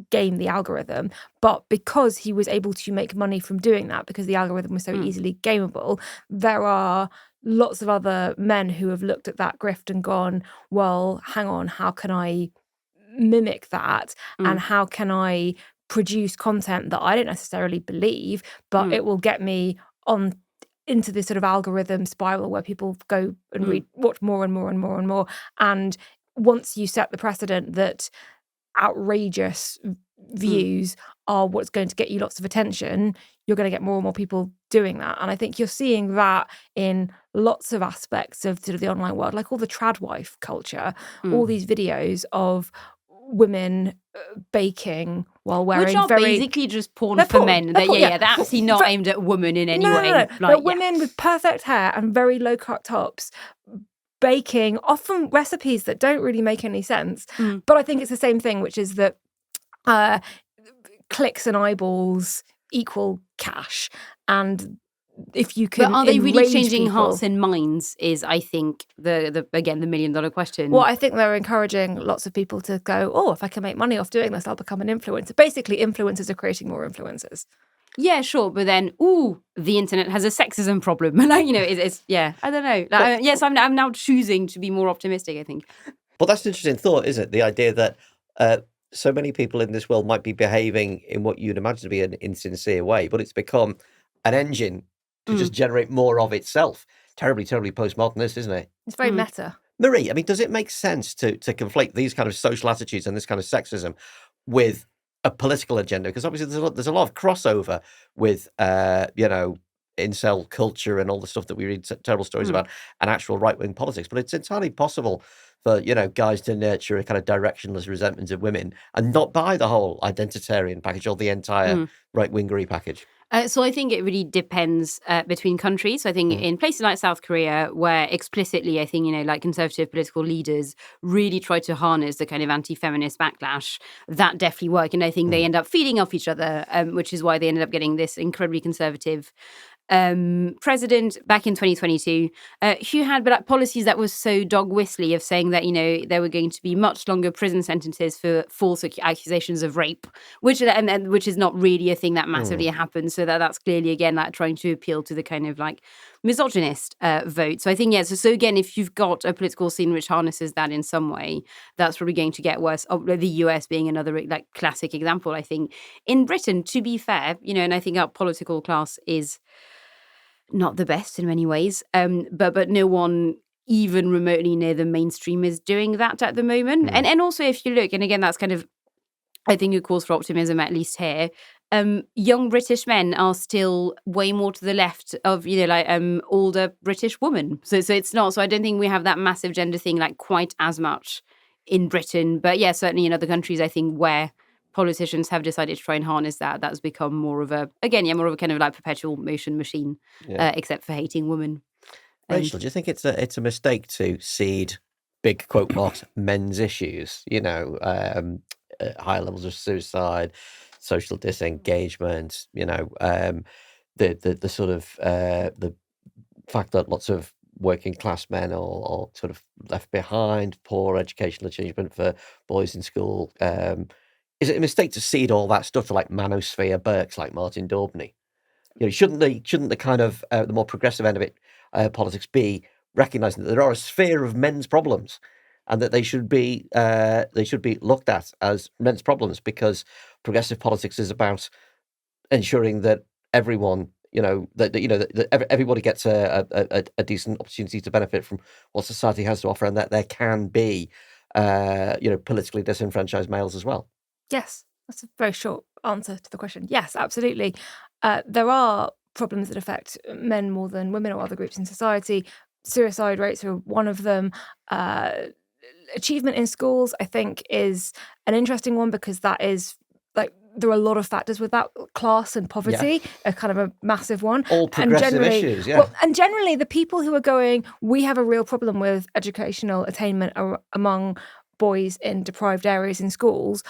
game the algorithm, but because he was able to make money from doing that, because the algorithm was so easily gameable, there are lots of other men who have looked at that grift and gone, well, hang on, how can I mimic that? And how can I produce content that I don't necessarily believe, but it will get me on into this sort of algorithm spiral where people go and watch more and more and more and more. And once you set the precedent that outrageous views are what's going to get you lots of attention, you're going to get more and more people doing that. And I think you're seeing that in lots of aspects of sort of the online world, like all the trad wife culture, all these videos of women baking while wearing which are basically just porn for men. They're absolutely not aimed at women in any way. No. They're women with perfect hair and very low cut tops baking, often recipes that don't really make any sense. But I think it's the same thing, which is that clicks and eyeballs equal cash. And if you can, but are they really changing people, hearts and minds? Is, I think, the $1 million question. Well, I think they're encouraging lots of people to go, oh, if I can make money off doing this, I'll become an influencer. Basically, influencers are creating more influencers. Yeah, sure, but then, the internet has a sexism problem. Like, it's I don't know. Like, yes, I'm now choosing to be more optimistic, I think. But that's an interesting thought, isn't it? The idea that so many people in this world might be behaving in what you'd imagine to be an insincere way, but it's become an engine to just generate more of itself. Terribly, terribly postmodernist, isn't it? It's very meta. Marie, I mean, does it make sense to conflate these kind of social attitudes and this kind of sexism with a political agenda? Because obviously there's a lot of crossover with, incel culture and all the stuff that we read terrible stories about and actual right-wing politics. But it's entirely possible for, guys to nurture a kind of directionless resentment of women and not buy the whole identitarian package or the entire right-wingery package. So I think it really depends between countries. So I think in places like South Korea, where explicitly, I think, like conservative political leaders really try to harness the kind of anti-feminist backlash, that definitely worked. And I think they end up feeding off each other, which is why they ended up getting this incredibly conservative president back in 2022 who had policies that was so dog whistly of saying that there were going to be much longer prison sentences for false accusations of rape, which is not really a thing that massively happens. So that's clearly again like trying to appeal to the kind of like misogynist vote. So I think so again, if you've got a political scene which harnesses that in some way, that's probably going to get worse. The US being another like classic example. I think in Britain, to be fair, and I think our political class is not the best in many ways, but no one even remotely near the mainstream is doing that at the moment. And also if you look, and again that's kind of I think a cause for optimism, at least here, young British men are still way more to the left of older British women. So it's not. So I don't think we have that massive gender thing like quite as much in Britain. But yeah, certainly in other countries, I think where politicians have decided to try and harness that's become more of a kind of like perpetual motion machine, except for hating women. Rachel, do you think it's a mistake to seed big quote marks men's issues? Higher levels of suicide, social disengagement. The sort of the fact that lots of working class men are sort of left behind, poor educational achievement for boys in school. Is it a mistake to seed all that stuff to like manosphere Burks like Martin Daubney? Shouldn't the kind of the more progressive end of it, politics, be recognising that there are a sphere of men's problems, and that they should be looked at as men's problems, because progressive politics is about ensuring that everyone, that everybody gets a decent opportunity to benefit from what society has to offer, and that there can be, politically disenfranchised males as well. Yes, that's a very short answer to the question. Yes, absolutely. There are problems that affect men more than women or other groups in society. Suicide rates are one of them. Achievement in schools, I think, is an interesting one, because that is like there are a lot of factors with that. Class and poverty are kind of a massive one. All progressive issues, and generally the people who are going, we have a real problem with educational attainment among boys in deprived areas in schools,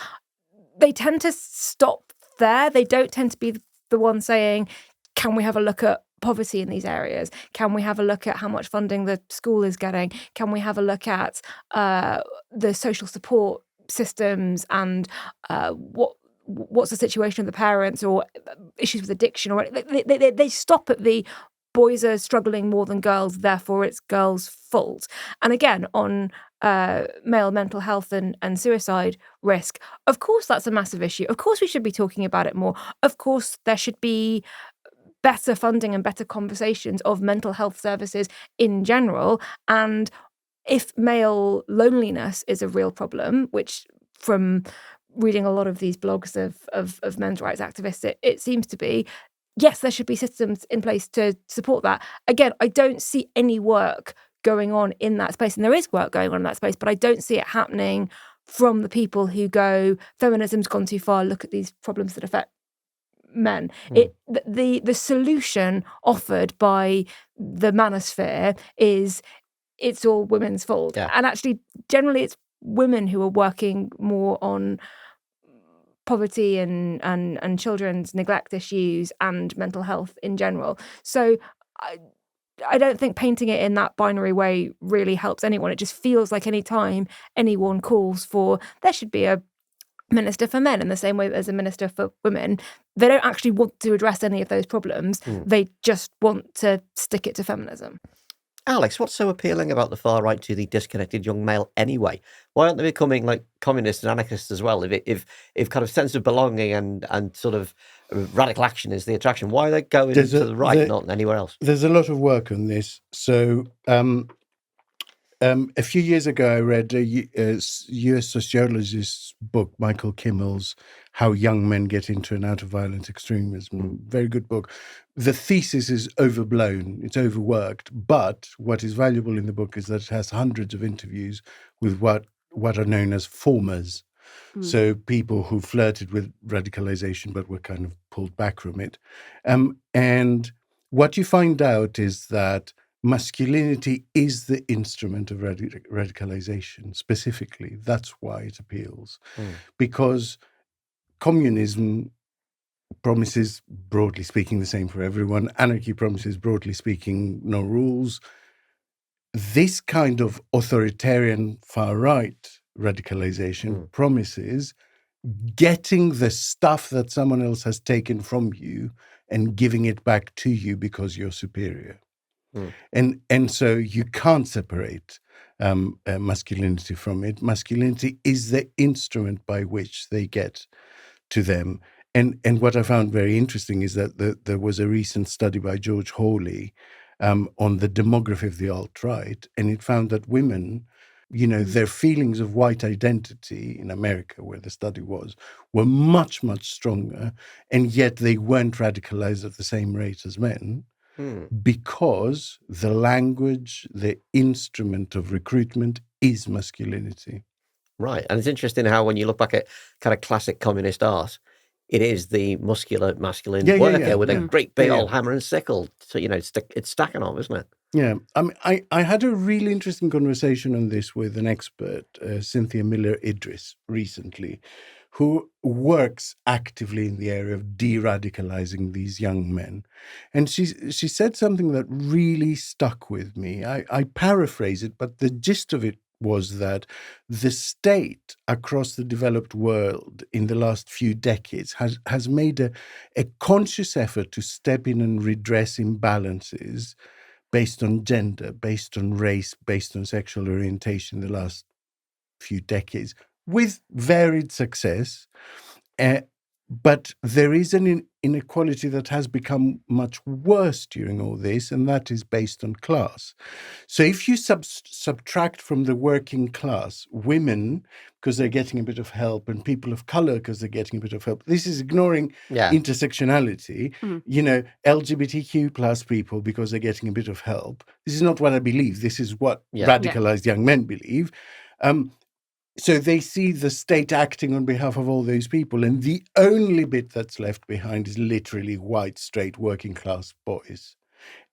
they tend to stop there. They don't tend to be the one saying, can we have a look at poverty in these areas? Can we have a look at how much funding the school is getting? Can we have a look at the social support systems and what's the situation of the parents or issues with addiction? Or they stop at the boys are struggling more than girls, therefore it's girls' fault. And again, on male mental health and suicide risk, of course that's a massive issue. Of course we should be talking about it more. Of course there should be better funding and better conversations of mental health services in general. And if male loneliness is a real problem, which from reading a lot of these blogs of men's rights activists, it seems to be, yes, there should be systems in place to support that. Again, I don't see any work going on in that space. And there is work going on in that space, but I don't see it happening from the people who go, feminism's gone too far, look at these problems that affect men. The solution offered by the manosphere is it's all women's fault. And actually, generally, it's women who are working more on poverty and children's neglect issues and mental health in general. So I don't think painting it in that binary way really helps anyone. It just feels like any time anyone calls for there should be a minister for men in the same way that there's a minister for women, they don't actually want to address any of those problems. They just want to stick it to feminism. Alex, what's so appealing about the far right to the disconnected young male anyway? Why aren't they becoming like communists and anarchists as well? If kind of sense of belonging and sort of radical action is the attraction, why are they going to the right, not anywhere else? There's a lot of work on this. So a few years ago, I read a US sociologist's book, Michael Kimmel's How Young Men Get Into and Out of Violent Extremism. Very good book. The thesis is overblown. It's overworked. But what is valuable in the book is that it has hundreds of interviews with what are known as formers. So people who flirted with radicalization but were kind of pulled back from it. And what you find out is that masculinity is the instrument of radicalization, specifically. That's why it appeals. Because communism promises, broadly speaking, the same for everyone. Anarchy promises, broadly speaking, no rules. This kind of authoritarian far-right radicalization promises getting the stuff that someone else has taken from you and giving it back to you because you're superior. And so you can't separate masculinity from it. Masculinity is the instrument by which they get to them. And what I found very interesting is that there was a recent study by George Hawley on the demography of the alt-right, and it found that women, their feelings of white identity in America, where the study was, were much, much stronger, and yet they weren't radicalized at the same rate as men. Because the language, the instrument of recruitment is masculinity. Right. And it's interesting how when you look back at kind of classic communist art, it is the muscular, masculine worker with a great big old hammer and sickle. So, it's stacking on, isn't it? Yeah. I mean, I had a really interesting conversation on this with an expert, Cynthia Miller-Idris, recently, who works actively in the area of de-radicalizing these young men. And she said something that really stuck with me. I paraphrase it, but the gist of it was that the state across the developed world in the last few decades has made a conscious effort to step in and redress imbalances based on gender, based on race, based on sexual orientation in the last few decades, with varied success. But there is an inequality that has become much worse during all this, and that is based on class. So if you subtract from the working class women, because they're getting a bit of help, and people of color, because they're getting a bit of help, this is ignoring intersectionality, LGBTQ plus people, because they're getting a bit of help. This is not what I believe. This is what radicalized young men believe. So they see the state acting on behalf of all those people, and the only bit that's left behind is literally white, straight, working class boys.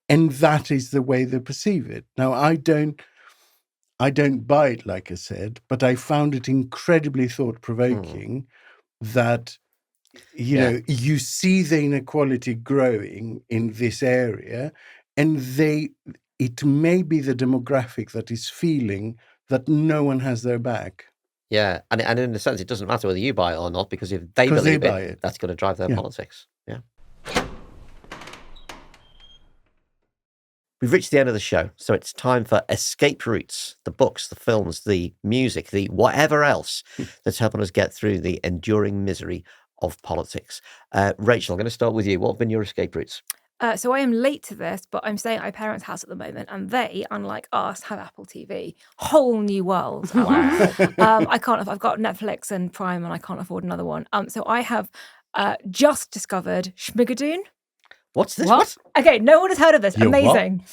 And that is the way they perceive it. Now, I don't buy it, like I said, but I found it incredibly thought-provoking that, you know, you see the inequality growing in this area, and it may be the demographic that is feeling that no one has their back. Yeah, and in a sense, it doesn't matter whether you buy it or not, because if they believe buy it, that's going to drive their politics. Yeah. We've reached the end of the show, so it's time for escape routes, the books, the films, the music, the whatever else that's helping us get through the enduring misery of politics. Rachel, I'm going to start with you. What have been your escape routes? So I am late to this, but I'm staying at my parents' house at the moment, and they, unlike us, have Apple TV. Whole new world. Wow. I've got Netflix and Prime, and I can't afford another one. So I have just discovered Schmigadoon. What's this? What? Okay, no one has heard of this. You're Amazing.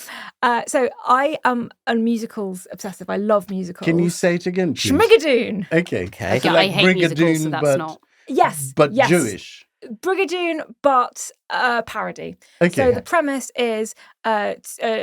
So I am a musicals obsessive. I love musicals. Can you say it again, please? Schmigadoon. Okay. Okay. So I like hate musicals, so Brigadoon, that's not. Yes. but yes. Jewish. Brigadoon, but parody. Okay. So the premise is a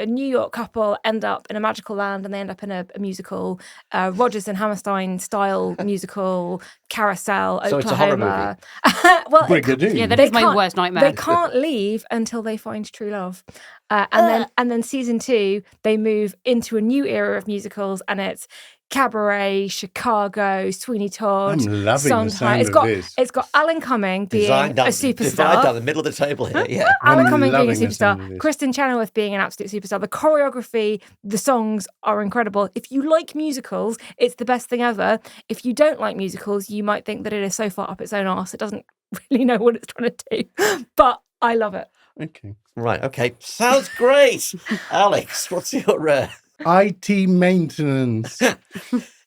New York couple end up in a magical land, and they end up in a musical, Rodgers and Hammerstein style musical, Carousel, So Oklahoma. it's a horror movie. Well, Brigadoon. Yeah, that They is my can't- worst nightmare. they can't leave until they find true love, and then season 2 they move into a new era of musicals, and it's Cabaret, Chicago, Sweeney Todd. I'm loving the Sondheim. sound of this. It's got Alan Cumming being Designed a down superstar. the middle of the table here. Yeah. Alan I'm Cumming being a loving the sound of superstar, this. Kristen Chenoweth being an absolute superstar. The choreography, the songs are incredible. If you like musicals, it's the best thing ever. If you don't like musicals, you might think that it is so far up its own arse, it doesn't really know what it's trying to do. But I love it. Okay. Right. Okay. Sounds great. Alex, what's your IT maintenance.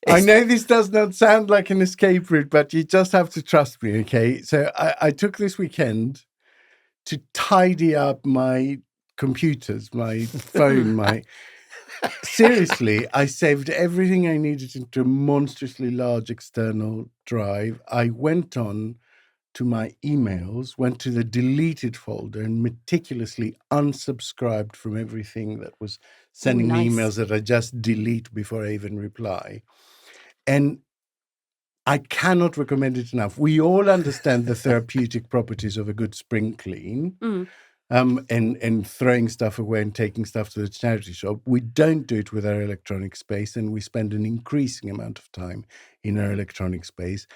I know this does not sound like an escape route, but you just have to trust me, okay? So I took this weekend to tidy up my computers, my phone, Seriously, I saved everything I needed into a monstrously large external drive. I went on to my emails, went to the deleted folder, and meticulously unsubscribed from everything that was sending me nice. emails that I just delete before I even reply. And I cannot recommend it enough. We all understand the therapeutic properties of a good spring clean, and throwing stuff away and taking stuff to the charity shop. We don't do it with our electronic space, and we spend an increasing amount of time in our electronic space.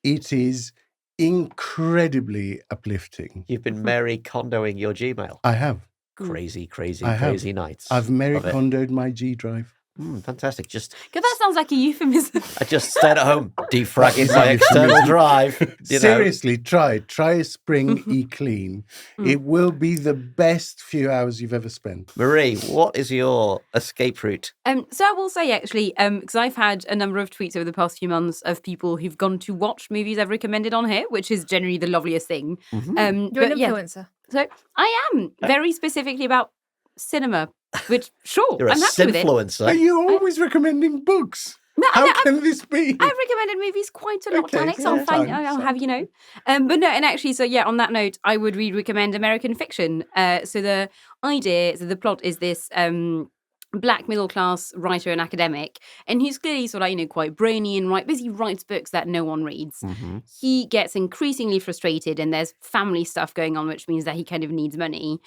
It is incredibly uplifting. You've been Mary Kondoing your Gmail. I have. Crazy nights. I've Mary Love it. Kondoed my G drive. Fantastic. Just Because that sounds like a euphemism. I just stayed at home defragging my external drive. You know. Seriously, try a Spring e-clean. It will be the best few hours you've ever spent. Marie, what is your escape route? So I will say actually, because I've had a number of tweets over the past few months of people who've gone to watch movies I've recommended on here, which is generally the loveliest thing. You're but an yeah, influencer. so I am very specifically about cinema, which sure, You're a I'm happy with it. Are sinfluencer. you always recommending books? No, How no, can this be? I've recommended movies quite a lot, Okay, Alex. I'll sometimes. have you know. But no, and actually, so yeah, on that note, I would recommend American fiction. So the the plot is this black middle class writer and academic, and he's clearly sort of quite brainy and basically writes books that no one reads. He gets increasingly frustrated, and there's family stuff going on, which means that he kind of needs money.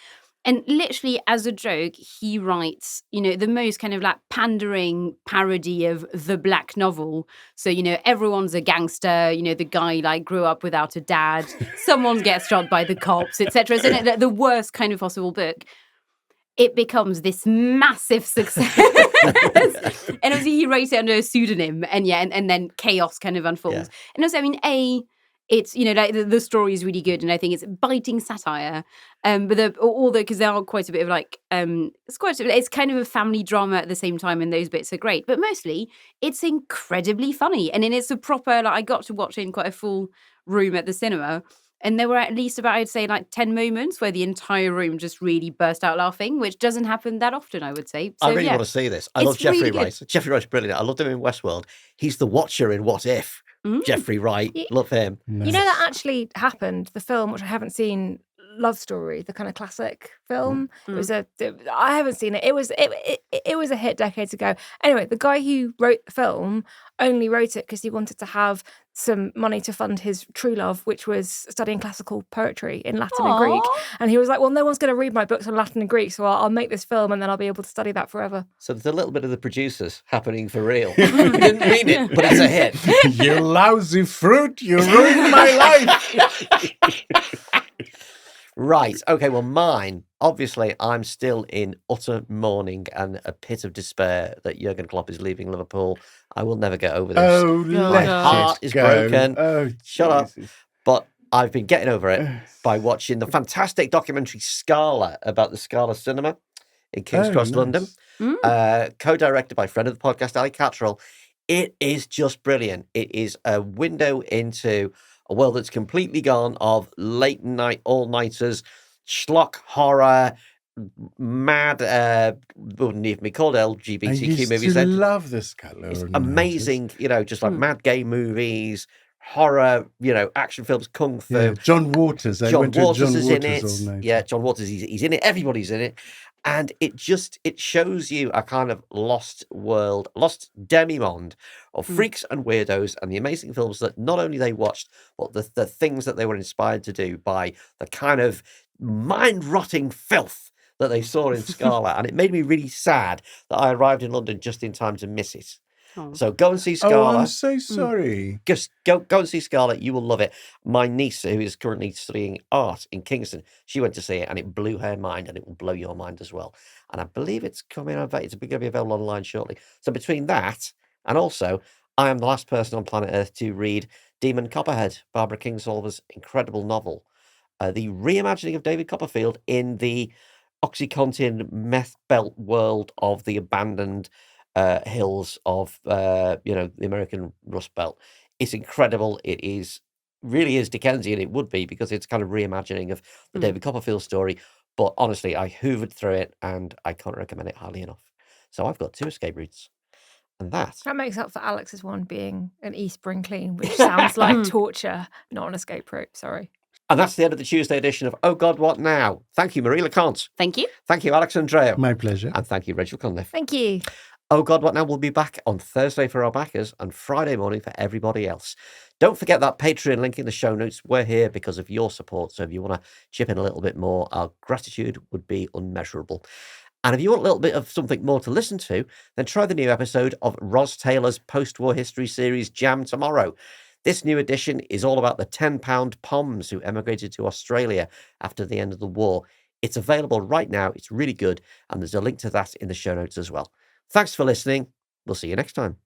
And literally, as a joke, he writes, the most kind of like pandering parody of the black novel. So, everyone's a gangster. The guy grew up without a dad. Someone gets shot by the cops, etc. So the worst kind of possible book. It becomes this massive success. And obviously, he writes it under a pseudonym, and then chaos kind of unfolds. Yeah. And also, it's the story is really good, and I think it's biting satire. But because there are quite a bit of it's kind of a family drama at the same time, and those bits are great. But mostly, it's incredibly funny, and then it's a proper I got to watch it in quite a full room at the cinema. And there were at least about, I'd say, like 10 moments where the entire room just really burst out laughing, which doesn't happen that often, I would say. So, I really want to see this. I love It's Jeffrey really good. Wright. Jeffrey Wright's brilliant. I loved him in Westworld. He's the Watcher in What If. Jeffrey Wright. Love him. You know that actually happened. The film, which I haven't seen, Love Story, the kind of classic film. It was I haven't seen it. It was a hit decades ago. Anyway, the guy who wrote the film only wrote it because he wanted to have some money to fund his true love, which was studying classical poetry in Latin and Greek. And he was like, well, no one's going to read my books on Latin and Greek, so I'll make this film and then I'll be able to study that forever. So there's a little bit of the producers happening for real. He didn't mean it, but it's a hit. You lousy fruit, you ruined my life. Right. Okay. Well, mine, obviously, I'm still in utter mourning and a pit of despair that Jurgen Klopp is leaving Liverpool. I will never get over this. Oh, My let heart it is go. broken. Oh, Shut up. Jesus. But I've been getting over it by watching the fantastic documentary Scala about the Scala cinema in King's Oh, Cross, nice. London, co-directed by friend of the podcast, Ali Catterall. It is just brilliant. It is a window into a world that's completely gone of late night, all-nighters, schlock horror, mad, wouldn't even be called I LGBTQ used movies. to They're love the Scala. it's amazing, just like mad gay movies, horror, action films, kung fu. Yeah, John Waters. I John went to Waters John is Waters in it. all night. Yeah, John Waters, he's in it. Everybody's in it. And it shows you a kind of lost world, lost demimonde of freaks and weirdos and the amazing films that not only they watched, but the things that they were inspired to do by the kind of mind-rotting filth that they saw in Scala. And it made me really sad that I arrived in London just in time to miss it. Oh. So go and see Oh, Scala. I'm so sorry. Just go and see Scarlett. You will love it. My niece, who is currently studying art in Kingston, she went to see it and it blew her mind, and it will blow your mind as well. And I believe it's coming over. It's going to be available online shortly. So between that and also, I am the last person on planet Earth to read Demon Copperhead, Barbara Kingsolver's incredible novel, the reimagining of David Copperfield in the OxyContin meth belt world of the abandoned hills of the American Rust Belt. It's incredible. It really is Dickensian. It would be, because it's kind of reimagining of the David Copperfield story. But honestly, I hoovered through it and I can't recommend it highly enough. So I've got 2 escape routes, and that makes up for Alex's one being an e-spring clean, which sounds like torture, not an escape route. Sorry. And that's the end of the Tuesday edition of Oh God, What Now? Thank you, Marie LeConte. Thank you. Thank you, Alex Andreou. My pleasure. And thank you, Rachel Cunliffe. Thank you. Oh God, What Now? We'll be back on Thursday for our backers and Friday morning for everybody else. Don't forget that Patreon link in the show notes. We're here because of your support. So if you want to chip in a little bit more, our gratitude would be unmeasurable. And if you want a little bit of something more to listen to, then try the new episode of Ros Taylor's post-war history series, Jam Tomorrow. This new edition is all about the 10-pound Poms who emigrated to Australia after the end of the war. It's available right now. It's really good. And there's a link to that in the show notes as well. Thanks for listening. We'll see you next time.